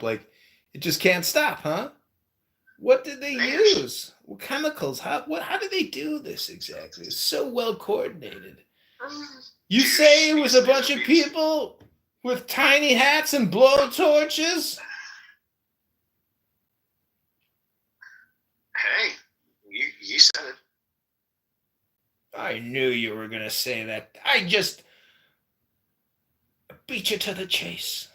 Like, it just can't stop, huh? What did they use? What chemicals? How did they do this exactly? It's so well coordinated. You say it was a bunch of people with tiny hats and blow torches? Hey, you said it. I knew you were going to say that. I just beat you to the chase.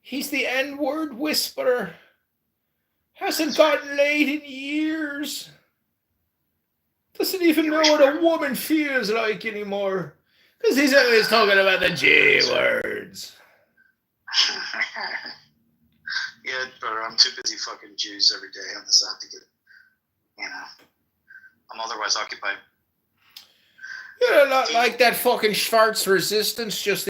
He's the N-word whisperer. Hasn't gotten laid in years. Doesn't even know what a woman feels like anymore. Because he's always talking about the J words. Yeah, but I'm too busy fucking Jews every day on this app to get, I'm otherwise occupied. You're a lot like that fucking Schwarz resistance, just